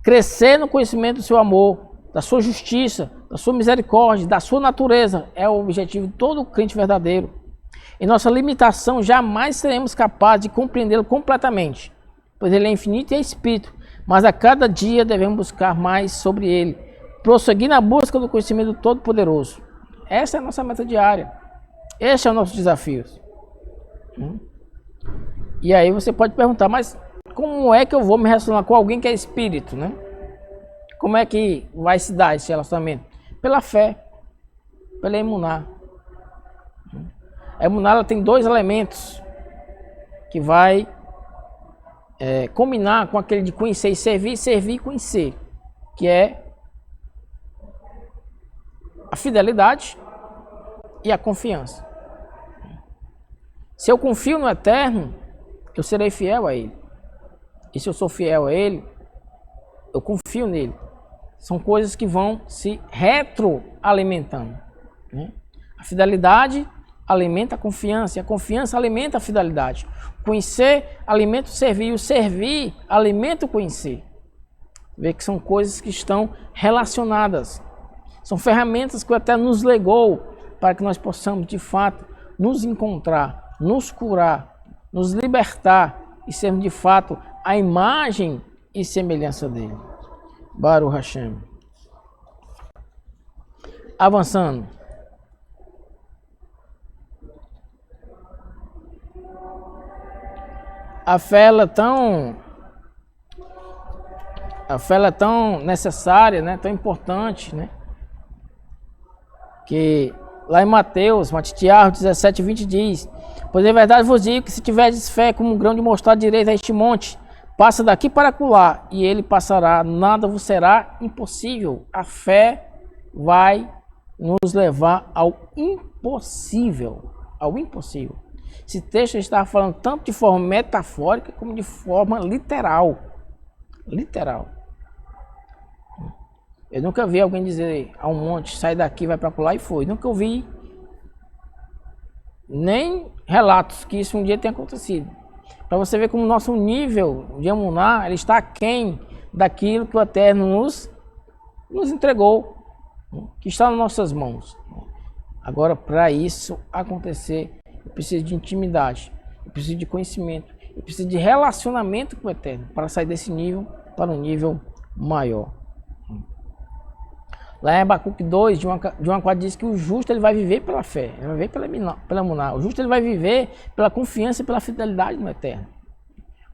Crescer no conhecimento do seu amor, da sua justiça, da sua misericórdia, da sua natureza, é o objetivo de todo crente verdadeiro. Em nossa limitação, jamais seremos capazes de compreendê-lo completamente, pois ele é infinito e é espírito, mas a cada dia devemos buscar mais sobre ele, prosseguir na busca do conhecimento do Todo-Poderoso. Essa é a nossa meta diária. Este é o nosso desafio. E aí você pode perguntar, mas como é que eu vou me relacionar com alguém que é espírito, né? Como é que vai se dar esse relacionamento? Pela fé, pela emuná. A emuná ela tem dois elementos que vai combinar com aquele de conhecer e servir e conhecer, que é a fidelidade e a confiança. Se eu confio no Eterno, eu serei fiel a Ele. E se eu sou fiel a Ele, eu confio nele. São coisas que vão se retroalimentando, né? A fidelidade alimenta a confiança, e a confiança alimenta a fidelidade. Conhecer alimenta o servir, e o servir alimenta o conhecer. Vê que são coisas que estão relacionadas. São ferramentas que o Eterno nos legou para que nós possamos, de fato, nos encontrar, nos curar, nos libertar e sermos, de fato, a imagem e semelhança dele. Baruch Hashem. Avançando. A fé ela é tão necessária, né? Tão importante, né? Que lá em Mateus 17:20 diz: pois em verdade vos digo que se tiverdes fé como um grão de mostarda, direis a este monte, passa daqui para acolá, e ele passará, nada vos será impossível. A fé vai nos levar ao impossível, ao impossível. Esse texto está falando tanto de forma metafórica como de forma literal. Literal. Eu nunca vi alguém dizer a um monte, sai daqui, vai para lá e foi. Nunca ouvi nem relatos que isso um dia tenha acontecido. Para você ver como o nosso nível de emuná, ele está aquém daquilo que o Eterno nos entregou, que está nas nossas mãos. Agora, para isso acontecer, eu preciso de intimidade, eu preciso de conhecimento, eu preciso de relacionamento com o Eterno para sair desse nível para um nível maior. Lá em Abacuque 2, João 4 diz que o justo ele vai viver pela fé, ele vai viver pela emuná. O justo ele vai viver pela confiança e pela fidelidade no Eterno.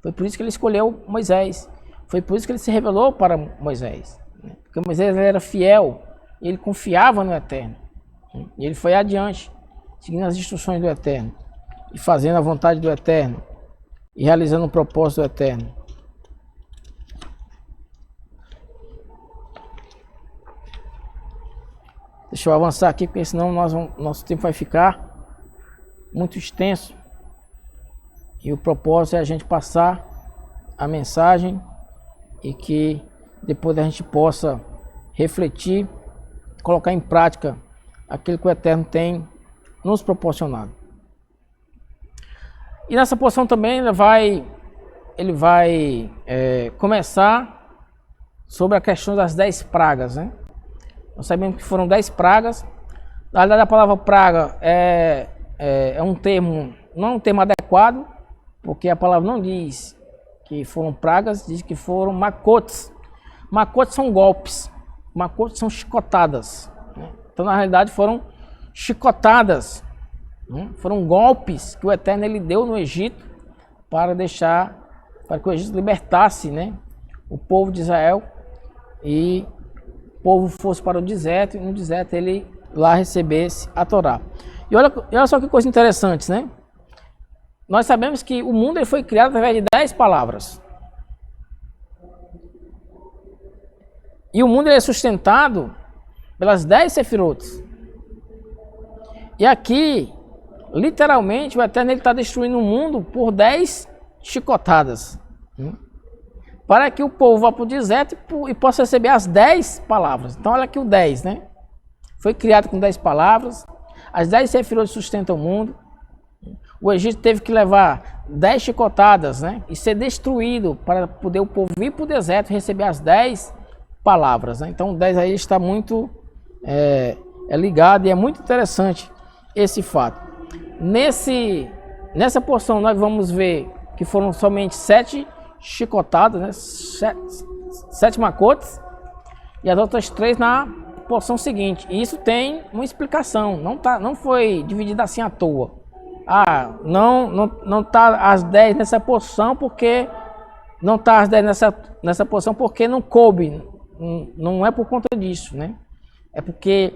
Foi por isso que ele escolheu Moisés, foi por isso que ele se revelou para Moisés. Porque Moisés ele era fiel, e ele confiava no Eterno. E ele foi adiante, seguindo as instruções do Eterno, e fazendo a vontade do Eterno, e realizando o propósito do Eterno. Deixa eu avançar aqui, porque senão nosso tempo vai ficar muito extenso. E o propósito é a gente passar a mensagem e que depois a gente possa refletir, colocar em prática aquilo que o Eterno tem nos proporcionado. E nessa porção também ele vai começar sobre a questão das 10 pragas, né? Nós sabemos que foram 10 pragas. Na verdade, a palavra praga é um termo, não é um termo adequado, porque a palavra não diz que foram pragas, diz que foram macotes. Macotes são golpes, macotes são chicotadas, né? Então, na realidade, foram chicotadas, né? Foram golpes que o Eterno ele deu no Egito para que o Egito libertasse, né, o povo de Israel e o povo fosse para o deserto, e no deserto ele lá recebesse a Torá. E olha só que coisa interessante, né? Nós sabemos que o mundo ele foi criado através de 10 palavras. E o mundo ele é sustentado pelas 10 sefirotes. E aqui, literalmente, o Eterno está destruindo o mundo por 10 chicotadas. Para que o povo vá para o deserto e possa receber as 10 palavras. Então olha aqui o 10, né? Foi criado com 10 palavras. As 10 sefirotes sustentam o mundo. O Egito teve que levar 10 chicotadas, né? E ser destruído para poder o povo ir para o deserto e receber as 10 palavras, né? Então o 10 aí está muito ligado e é muito interessante esse fato. Nessa porção nós vamos ver que foram somente 7 chicotadas, né? 7 macotes, e as outras 3 na porção seguinte. E isso tem uma explicação, não foi dividido assim à toa. Não tá as 10 nessa porção porque não tá as 10 nessa porção porque não coube. Não é por conta disso, né? É porque,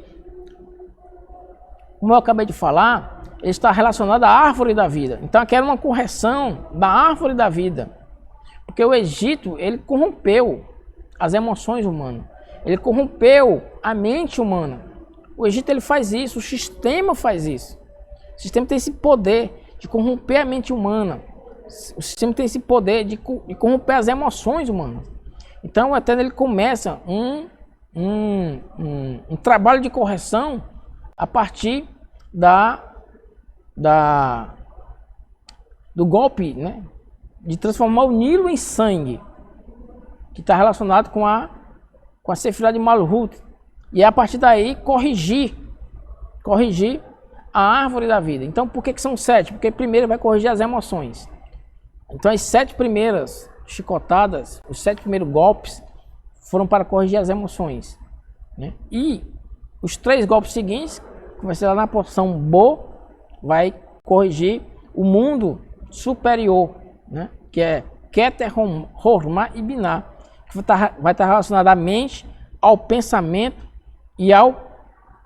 como eu acabei de falar, ele está relacionado à árvore da vida. Então aqui era uma correção da árvore da vida. Porque o Egito, ele corrompeu as emoções humanas. Ele corrompeu a mente humana. O Egito, ele faz isso, o sistema faz isso. O sistema tem esse poder de corromper a mente humana. O sistema tem esse poder de corromper as emoções humanas. Então o Eterno ele começa um trabalho de correção a partir do golpe, né? De transformar o Nilo em sangue, que está relacionado com a Sefirá de Malhut. E a partir daí corrigir a árvore da vida. Então por que são 7? Porque primeiro vai corrigir as emoções. Então as 7 primeiras chicotadas, os 7 primeiros golpes foram para corrigir as emoções, né? E Os 3 golpes seguintes, que vai ser lá na porção Bo, vai corrigir o mundo superior, né? Que é Keter, Hormá e Biná, que vai estar relacionado à mente, ao pensamento e ao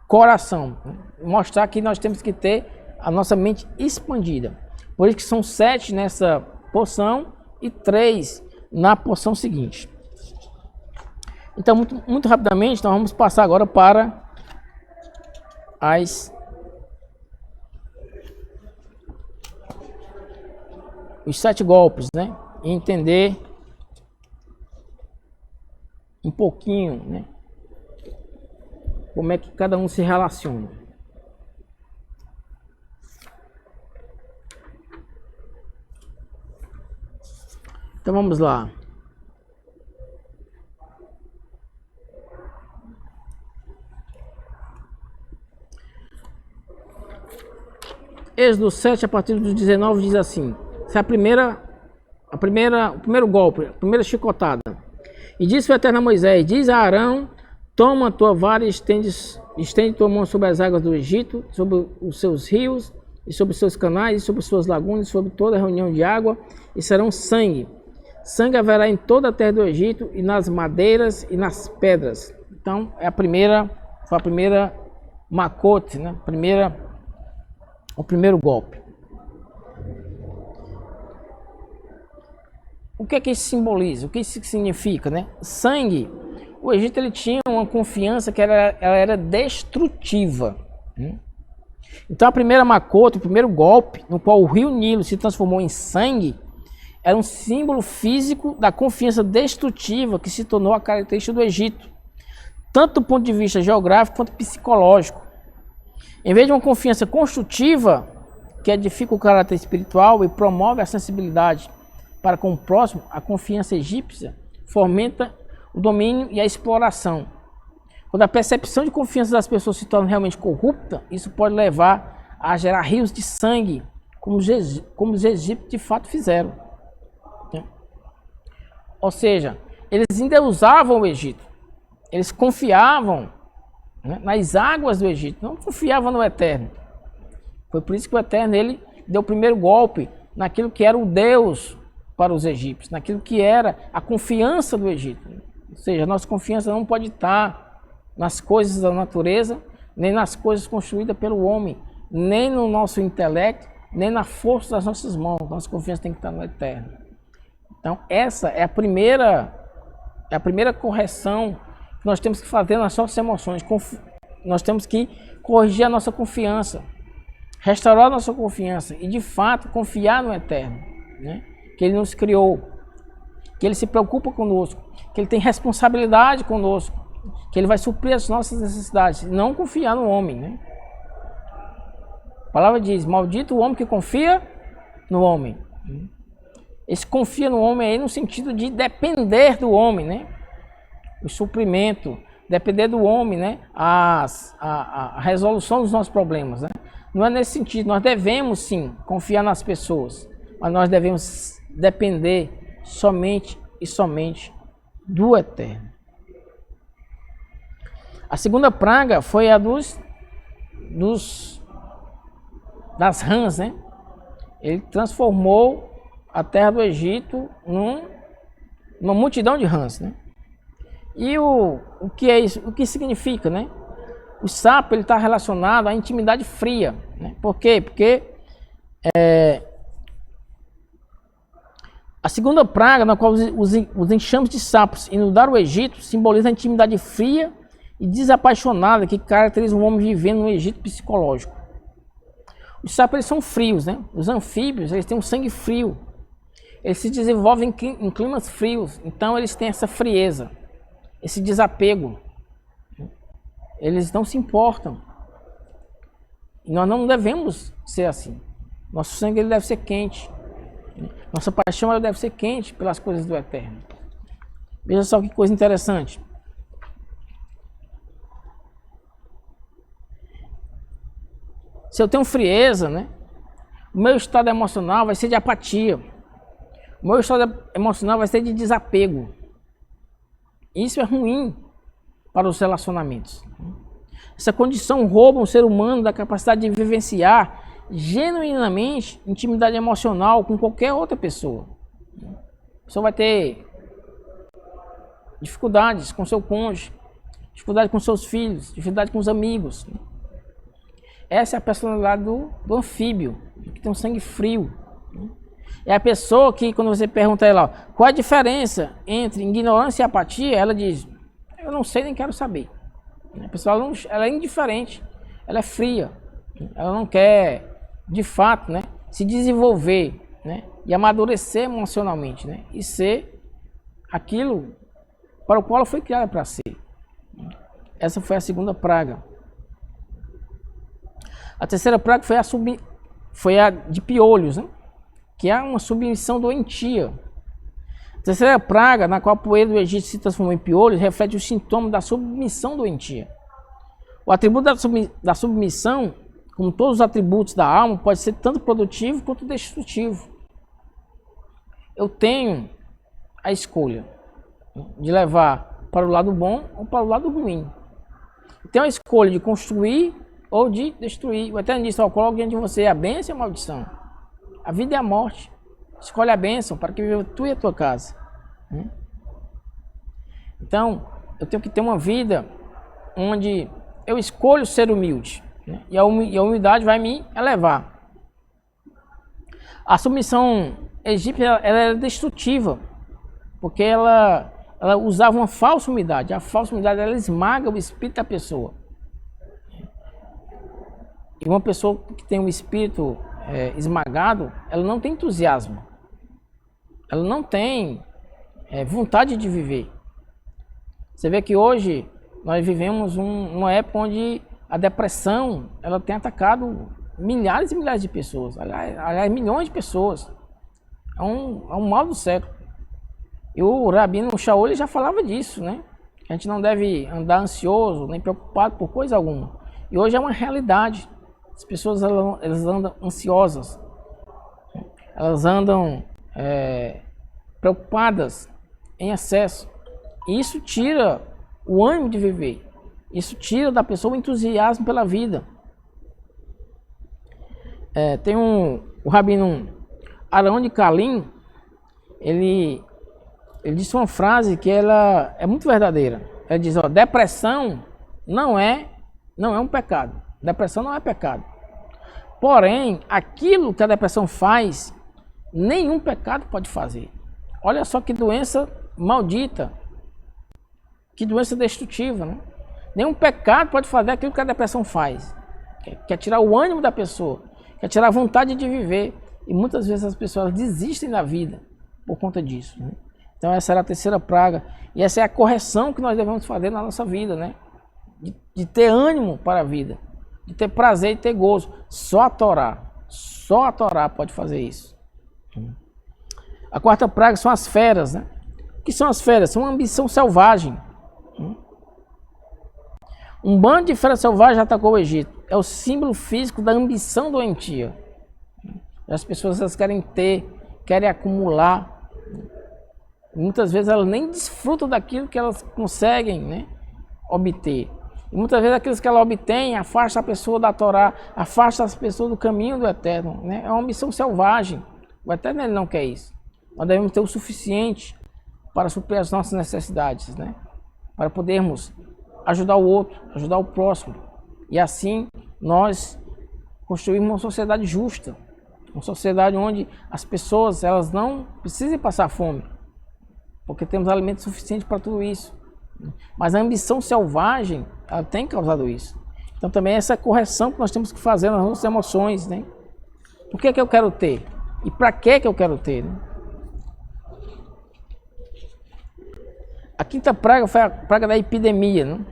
coração. Mostrar que nós temos que ter a nossa mente expandida. Por isso que são 7 nessa porção e 3 na porção seguinte. Então, muito rapidamente, nós vamos passar agora para os 7 golpes, né? E entender um pouquinho, né? Como é que cada um se relaciona. Então vamos lá. Êxodo 7, a partir do 19, diz assim: essa é o primeiro golpe, a primeira chicotada. E disse o Eterno a Moisés: diz a Arão: toma tua vara e estende tua mão sobre as águas do Egito, sobre os seus rios, e sobre os seus canais, e sobre suas lagunas, e sobre toda a reunião de água, e serão sangue. Sangue haverá em toda a terra do Egito, e nas madeiras e nas pedras. Então, foi a primeira macote, né? O primeiro golpe. O que é que isso simboliza? O que isso significa, né? Sangue. O Egito ele tinha uma confiança que ela era destrutiva. Então a primeira macote, o primeiro golpe, no qual o rio Nilo se transformou em sangue, era um símbolo físico da confiança destrutiva que se tornou a característica do Egito, tanto do ponto de vista geográfico quanto psicológico. Em vez de uma confiança construtiva, que edifica o caráter espiritual e promove a sensibilidade para com o próximo, a confiança egípcia fomenta o domínio e a exploração. Quando a percepção de confiança das pessoas se torna realmente corrupta, isso pode levar a gerar rios de sangue, como os egípcios de fato fizeram. Ou seja, eles endeusavam o Egito, eles confiavam, né, nas águas do Egito, não confiavam no Eterno. Foi por isso que o Eterno ele deu o primeiro golpe naquilo que era o Deus para os egípcios, naquilo que era a confiança do Egito. Ou seja, a nossa confiança não pode estar nas coisas da natureza, nem nas coisas construídas pelo homem, nem no nosso intelecto, nem na força das nossas mãos. Nossa confiança tem que estar no Eterno. Então, essa é a primeira correção que nós temos que fazer nas nossas emoções. Nós temos que corrigir a nossa confiança, restaurar a nossa confiança e, de fato, confiar no Eterno, né? Que Ele nos criou, que Ele se preocupa conosco, que Ele tem responsabilidade conosco, que Ele vai suprir as nossas necessidades, não confiar no homem, né? A palavra diz: maldito o homem que confia no homem. Esse confia no homem aí no sentido de depender do homem, né? O suprimento, depender do homem, né? A resolução dos nossos problemas, né? Não é nesse sentido. Nós devemos sim confiar nas pessoas, mas nós devemos depender somente e somente do Eterno. A segunda praga foi a das rãs, né? Ele transformou a terra do Egito numa multidão de rãs, né? E o que é isso? O que significa, né? O sapo ele está relacionado à intimidade fria, né? Por quê? Porque a segunda praga, na qual os enxames de sapos inundaram o Egito, simboliza a intimidade fria e desapaixonada que caracteriza um homem vivendo no Egito psicológico. Os sapos eles são frios, né? Os anfíbios eles têm um sangue frio. Eles se desenvolvem em climas frios, então eles têm essa frieza, esse desapego. Eles não se importam. E nós não devemos ser assim. Nosso sangue ele deve ser quente. Nossa paixão ela deve ser quente pelas coisas do Eterno. Veja só que coisa interessante. Se eu tenho frieza, né? O meu estado emocional vai ser de apatia. O meu estado emocional vai ser de desapego. Isso é ruim para os relacionamentos. Essa condição rouba um ser humano da capacidade de vivenciar genuinamente intimidade emocional com qualquer outra pessoa. A pessoa vai ter dificuldades com seu cônjuge, dificuldade com seus filhos, dificuldade com os amigos. Essa é a personalidade do anfíbio, que tem um sangue frio. É a pessoa que, quando você pergunta a ela, qual a diferença entre ignorância e apatia, ela diz, eu não sei nem quero saber. A pessoa ela é indiferente, ela é fria, ela não quer, de fato, né, se desenvolver, né, e amadurecer emocionalmente, né, e ser aquilo para o qual ela foi criada para ser. Essa foi a segunda praga. A terceira praga foi a de piolhos, né, que é uma submissão doentia. A terceira praga, na qual a poeira do Egito se transformou em piolhos, reflete os sintomas da submissão doentia. O atributo da submissão, como todos os atributos da alma, pode ser tanto produtivo quanto destrutivo. Eu tenho a escolha de levar para o lado bom ou para o lado ruim. Eu tenho a escolha de construir ou de destruir. O Eterno disse, coloque diante de você a bênção e a maldição. A vida e a morte. Escolhe a bênção para que viva tu e a tua casa. Então, eu tenho que ter uma vida onde eu escolho ser humilde, né? E a humildade vai me elevar. A submissão egípcia ela era destrutiva, porque ela usava uma falsa humildade. A falsa humildade ela esmaga o espírito da pessoa. E uma pessoa que tem um espírito esmagado, ela não tem entusiasmo. Ela não tem vontade de viver. Você vê que hoje nós vivemos uma época onde a depressão ela tem atacado milhares e milhares de pessoas. Aliás, milhões de pessoas. É um mal do século. E o Rabino Shaul já falava disso, né? A gente não deve andar ansioso, nem preocupado por coisa alguma. E hoje é uma realidade. As pessoas elas andam ansiosas. Elas andam preocupadas em excesso. E isso tira o ânimo de viver. Isso tira da pessoa o entusiasmo pela vida. Tem o Rabino Arão de Calim, ele disse uma frase que ela é muito verdadeira. Ele diz, depressão não é um pecado. Depressão não é pecado. Porém, aquilo que a depressão faz, nenhum pecado pode fazer. Olha só que doença maldita. Que doença destrutiva, né? Nenhum pecado pode fazer aquilo que a depressão faz. Quer tirar o ânimo da pessoa. Quer tirar a vontade de viver. E muitas vezes as pessoas desistem da vida por conta disso, né? Então essa era a terceira praga. E essa é a correção que nós devemos fazer na nossa vida, né? De ter ânimo para a vida. De ter prazer e ter gozo. Só a Torá pode fazer isso. A quarta praga são as feras, né? O que são as feras? São uma ambição selvagem. Um bando de feras selvagens atacou o Egito. É o símbolo físico da ambição doentia. As pessoas elas querem ter, querem acumular. Muitas vezes elas nem desfrutam daquilo que elas conseguem, né, obter. E muitas vezes aquilo que ela obtém afasta a pessoa da Torá, afasta as pessoas do caminho do Eterno, né? É uma ambição selvagem. O Eterno ele não quer isso. Nós devemos ter o suficiente para suprir as nossas necessidades, né? Para podermos ajudar o outro, ajudar o próximo. E assim nós construímos uma sociedade justa. Uma sociedade onde as pessoas elas não precisem passar fome. Porque temos alimento suficiente para tudo isso. Mas a ambição selvagem, ela tem causado isso. Então também essa correção que nós temos que fazer nas nossas emoções, né? O que é que eu quero ter? E para que eu quero ter, né? A quinta praga foi a praga da epidemia, né?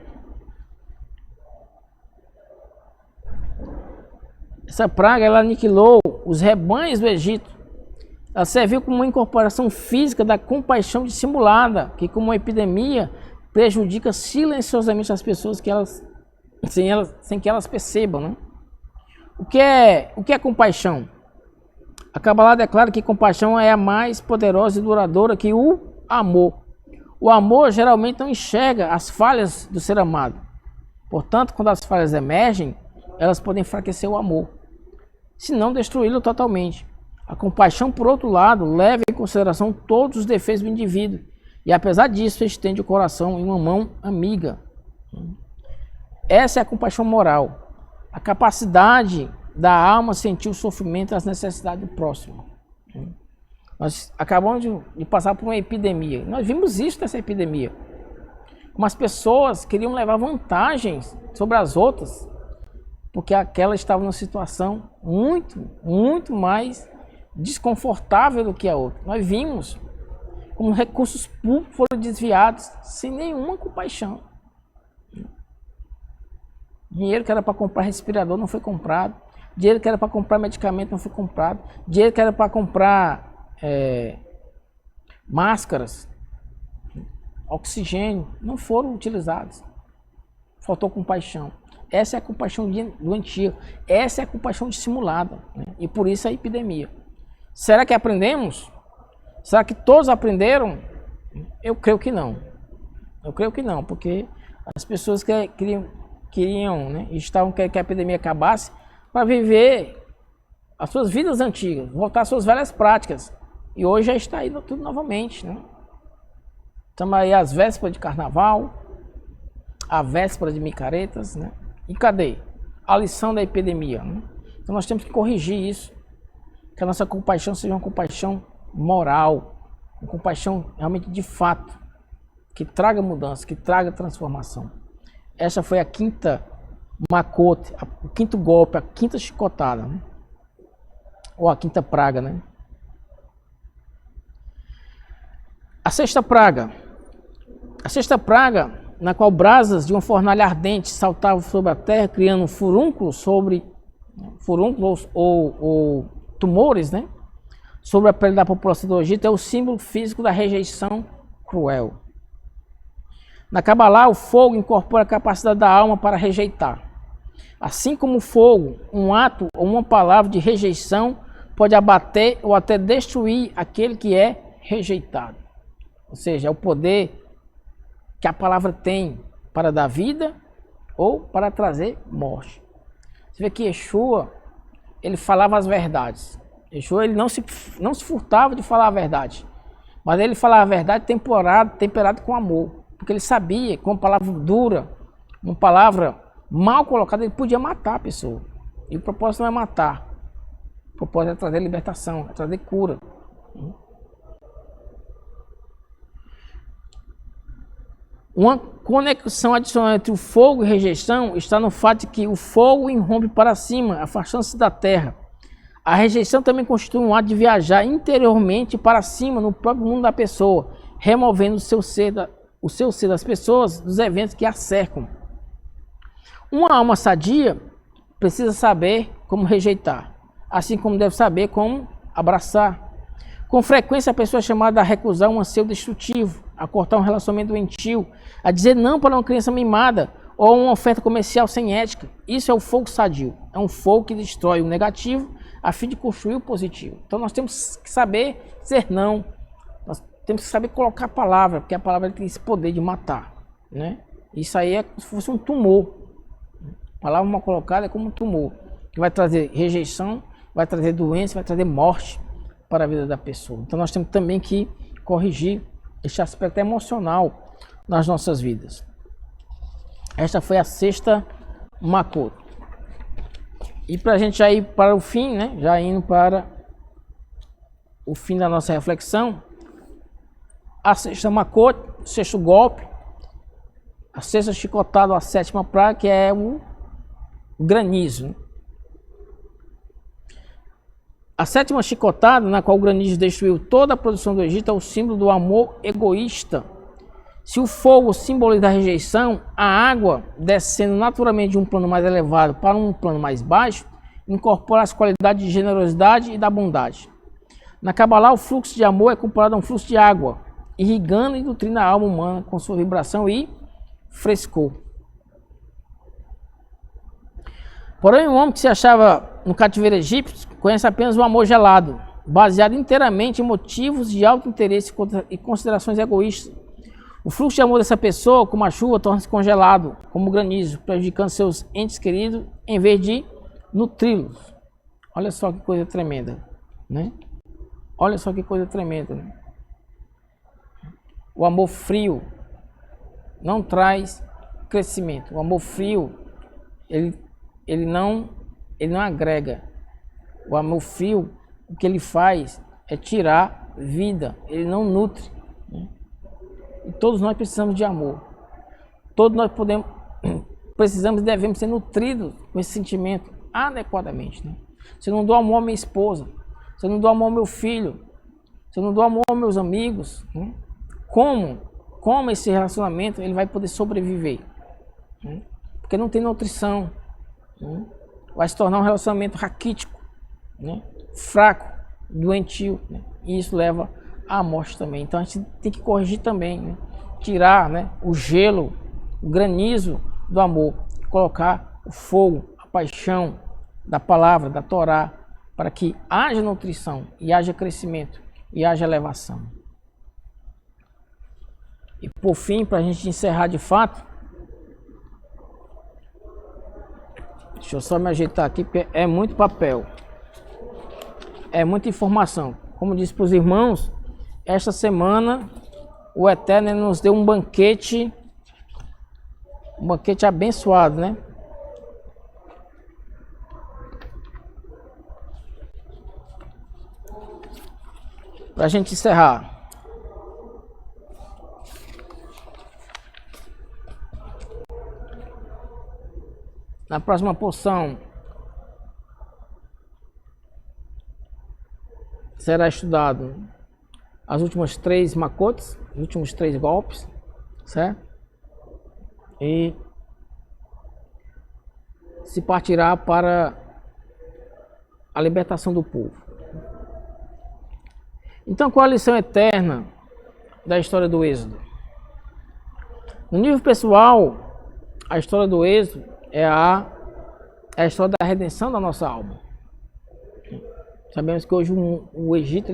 Essa praga ela aniquilou os rebanhos do Egito. Ela serviu como uma incorporação física da compaixão dissimulada, que como uma epidemia prejudica silenciosamente as pessoas sem que elas percebam, né? O que é compaixão? A Kabbalah declara que compaixão é a mais poderosa e duradoura que o amor. O amor geralmente não enxerga as falhas do ser amado. Portanto, quando as falhas emergem, elas podem enfraquecer o amor, se não destruí-lo totalmente. A compaixão, por outro lado, leva em consideração todos os defeitos do indivíduo e, apesar disso, estende o coração em uma mão amiga. Essa é a compaixão moral, a capacidade da alma sentir o sofrimento e as necessidades do próximo. Nós acabamos de passar por uma epidemia. Nós vimos isso nessa epidemia. Como as pessoas queriam levar vantagens sobre as outras, porque aquela estava numa situação muito mais desconfortável do que a outra. Nós vimos como recursos públicos foram desviados sem nenhuma compaixão. Dinheiro que era para comprar respirador não foi comprado. Dinheiro que era para comprar medicamento não foi comprado. Dinheiro que era para comprar máscaras, oxigênio, não foram utilizados. Faltou compaixão. Essa é a compaixão doentia. Essa é a compaixão dissimulada, né? E por isso a epidemia. Será que aprendemos? Será que todos aprenderam? Eu creio que não. Eu creio que não, porque as pessoas queriam, né, estavam querendo que a epidemia acabasse para viver as suas vidas antigas, voltar às suas velhas práticas. E hoje já está indo tudo novamente, né? Estamos aí às vésperas de carnaval, à véspera de micaretas, né? E cadê a lição da epidemia, né? Então nós temos que corrigir isso, que a nossa compaixão seja uma compaixão moral, uma compaixão realmente de fato, que traga mudança, que traga transformação. Essa foi a quinta macote, o quinto golpe, a quinta chicotada, né? Ou a quinta praga, né? A sexta praga. A sexta praga, na qual brasas de uma fornalha ardente saltavam sobre a terra, criando furúnculos ou tumores, né, sobre a pele da população do Egito, é o símbolo físico da rejeição cruel. Na Cabalá, o fogo incorpora a capacidade da alma para rejeitar. Assim como o fogo, um ato ou uma palavra de rejeição pode abater ou até destruir aquele que é rejeitado. Ou seja, é o poder que a palavra tem para dar vida ou para trazer morte. Você vê que Yeshua, ele falava as verdades. Yeshua, ele não se furtava de falar a verdade, mas ele falava a verdade temperado com amor, porque ele sabia que uma palavra dura, uma palavra mal colocada, ele podia matar a pessoa. E o propósito não é matar, o propósito é trazer libertação, é trazer cura. Uma conexão adicional entre o fogo e rejeição está no fato de que o fogo irrompe para cima, afastando-se da terra. A rejeição também constitui um ato de viajar interiormente para cima no próprio mundo da pessoa, removendo o seu ser das pessoas dos eventos que a cercam. Uma alma sadia precisa saber como rejeitar, assim como deve saber como abraçar. Com frequência a pessoa é chamada a recusar um anseio destrutivo, a cortar um relacionamento doentio, a dizer não para uma criança mimada ou uma oferta comercial sem ética. Isso é o fogo sadio, é um fogo que destrói o negativo a fim de construir o positivo. Então nós temos que saber dizer não, nós temos que saber colocar a palavra, porque a palavra tem esse poder de matar, né? Isso aí é como se fosse um tumor. A palavra mal colocada é como um tumor, que vai trazer rejeição, vai trazer doença, vai trazer morte para a vida da pessoa. Então nós temos também que corrigir esse aspecto emocional nas nossas vidas. Esta foi a sexta macote. E para a gente já ir para o fim, né? Já indo para o fim da nossa reflexão, a sexta macote, o sexto golpe, a sexta chicotada, a sétima praga, que é o granizo. A sétima chicotada, na qual o granizo destruiu toda a produção do Egito, é o símbolo do amor egoísta. Se o fogo simboliza a rejeição, a água, descendo naturalmente de um plano mais elevado para um plano mais baixo, incorpora as qualidades de generosidade e da bondade. Na Cabalá, o fluxo de amor é comparado a um fluxo de água, irrigando e nutrindo a alma humana com sua vibração e frescor. Porém, o homem que se achava no cativeiro egípcio conhece apenas o amor gelado, baseado inteiramente em motivos de alto interesse e considerações egoístas. O fluxo de amor dessa pessoa, como a chuva, torna-se congelado, como granizo, prejudicando seus entes queridos, em vez de nutri-los. Olha só que coisa tremenda, né? Olha só que coisa tremenda, né? O amor frio não traz crescimento. O amor frio, ele não agrega. O amor frio, o que ele faz é tirar vida, ele não nutre, né? E todos nós precisamos de amor. Todos nós precisamos e devemos ser nutridos com esse sentimento adequadamente, né? Se eu não dou amor à minha esposa, se eu não dou amor ao meu filho, se eu não dou amor aos meus amigos, né? Como esse relacionamento ele vai poder sobreviver, né? Porque não tem nutrição, né? Vai se tornar um relacionamento raquítico, né? Fraco, doentio, né? E isso leva à morte também. Então a gente tem que corrigir também, né? Tirar, né, o gelo, o granizo do amor, colocar o fogo, a paixão da palavra, da Torá, para que haja nutrição e haja crescimento e haja elevação. E por fim, para a gente encerrar de fato, deixa eu só me ajeitar aqui, porque é muito papel, é muita informação. Como disse para os irmãos, esta semana o Eterno nos deu um banquete abençoado, né? Para a gente encerrar. Na próxima porção será estudado as últimas 3 macotes, os últimos 3 golpes, certo? E se partirá para a libertação do povo. Então, qual a lição eterna da história do Êxodo? No nível pessoal, a história do Êxodo é a história da redenção da nossa alma. Sabemos que hoje o Egito,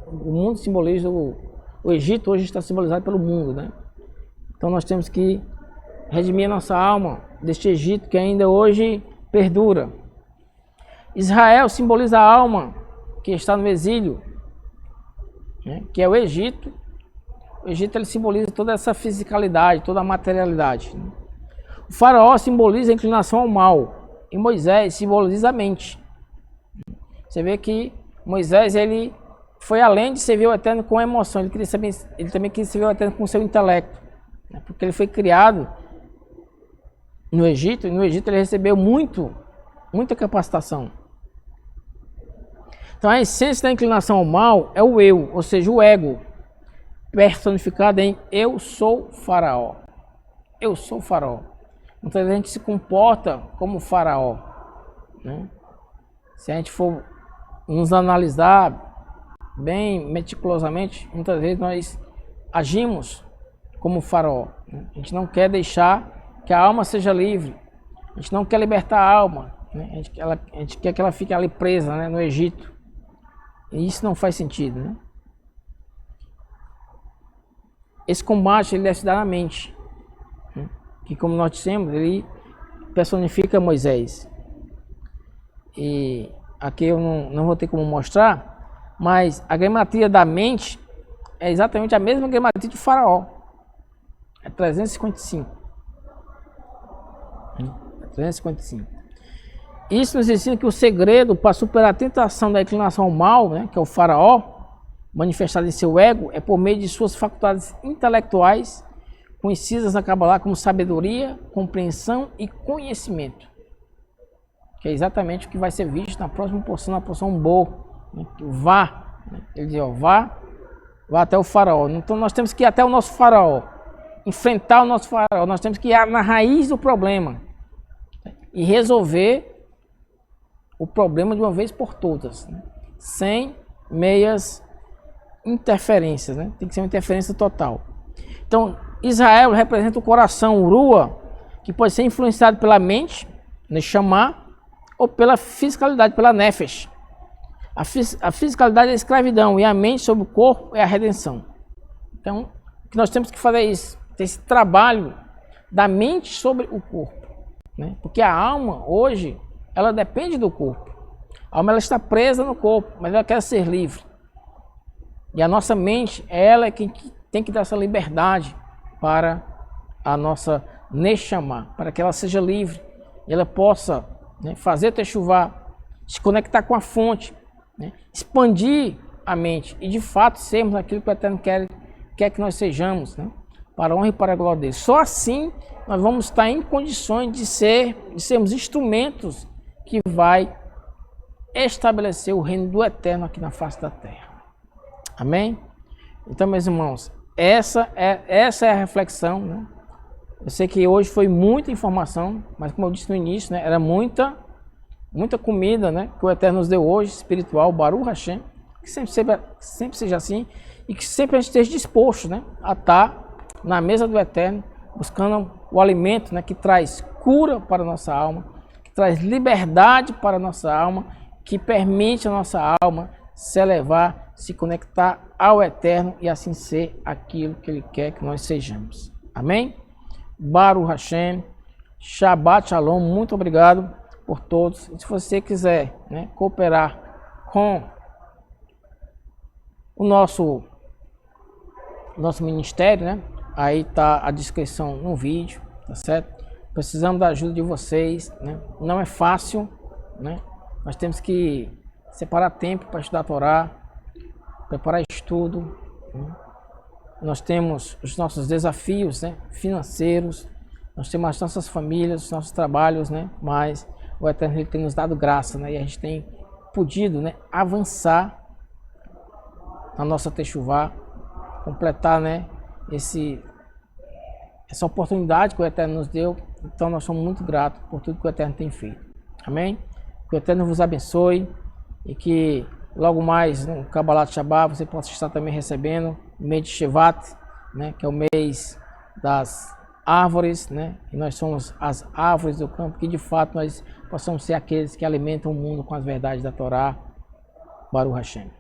o mundo simboliza o Egito hoje está simbolizado pelo mundo, né? Então nós temos que redimir a nossa alma deste Egito que ainda hoje perdura. Israel simboliza a alma que está no exílio, né? Que é o Egito. O Egito ele simboliza toda essa fisicalidade, toda a materialidade, né? O faraó simboliza a inclinação ao mal e Moisés simboliza a mente. Você vê que Moisés ele foi além de servir o Eterno com emoção, ele também quis servir o Eterno com seu intelecto, né? Porque ele foi criado no Egito, e no Egito ele recebeu muita capacitação. Então a essência da inclinação ao mal é o eu, ou seja, o ego, personificado em eu sou faraó. Eu sou faraó. Então a gente se comporta como faraó, né? Se a gente for nos analisar bem meticulosamente, muitas vezes nós agimos como faraó, né? A gente não quer deixar que a alma seja livre, a gente não quer libertar a alma, né? A gente quer que ela fique ali presa, né, no Egito, e isso não faz sentido, né? Esse combate ele deve se dar na mente, né? Que, como nós dissemos, ele personifica Moisés. E aqui eu não vou ter como mostrar, mas a gematria da mente é exatamente a mesma gematria de Faraó. É 355. É 355. Isso nos ensina que o segredo para superar a tentação da inclinação ao mal, né, que é o Faraó, manifestado em seu ego, é por meio de suas faculdades intelectuais, conhecidas na Kabbalah como sabedoria, compreensão e conhecimento. Que é exatamente o que vai ser visto na próxima porção, na porção Bo, né? Vá, né? Ele diz, ó, vá até o faraó. Então nós temos que ir até o nosso faraó, enfrentar o nosso faraó, nós temos que ir na raiz do problema, né? E resolver o problema de uma vez por todas, né? Sem meias interferências, né? Tem que ser uma interferência total. Então Israel representa o coração, o Rua, que pode ser influenciado pela mente, Neshama, ou pela fisicalidade, pela Nefesh. A fisicalidade é a escravidão e a mente sobre o corpo é a redenção. Então, que nós temos que fazer isso, ter esse trabalho da mente sobre o corpo, né? Porque a alma hoje, ela depende do corpo. A alma ela está presa no corpo, mas ela quer ser livre. E a nossa mente, ela é quem tem que dar essa liberdade para a nossa Neshama, para que ela seja livre e ela possa, né, fazer techuvá, se conectar com a fonte, né, expandir a mente e de fato sermos aquilo que o Eterno quer que nós sejamos, né, para a honra e para a glória dele. Só assim nós vamos estar em condições de sermos instrumentos que vai estabelecer o reino do Eterno aqui na face da terra. Amém? Então, meus irmãos, essa é a reflexão, né? Eu sei que hoje foi muita informação, mas como eu disse no início, né, era muita comida, né, que o Eterno nos deu hoje, espiritual, Baruch Hashem, que sempre seja assim, e que sempre a gente esteja disposto, né, a estar na mesa do Eterno, buscando o alimento, né, que traz cura para a nossa alma, que traz liberdade para a nossa alma, que permite a nossa alma se elevar, se conectar ao Eterno e assim ser aquilo que Ele quer que nós sejamos. Amém? Baruch Hashem, Shabbat Shalom, muito obrigado por todos. E se você quiser, né, cooperar com o nosso ministério, né, aí está a descrição no vídeo, tá certo? Precisamos da ajuda de vocês, né? Não é fácil, né? Nós temos que separar tempo para estudar a Torá, preparar estudo, né? Nós temos os nossos desafios, né, financeiros, nós temos as nossas famílias, os nossos trabalhos, né, mas o Eterno Ele tem nos dado graça, né, e a gente tem podido, né, avançar na nossa techuvá, completar, né, essa oportunidade que o Eterno nos deu. Então nós somos muito gratos por tudo que o Eterno tem feito. Amém? Que o Eterno vos abençoe e que logo mais no Kabbalat Shabbat você possa estar também recebendo o mês de Shevat, né, que é o mês das árvores, né, e nós somos as árvores do campo, que de fato nós possamos ser aqueles que alimentam o mundo com as verdades da Torá. Baruch Hashem.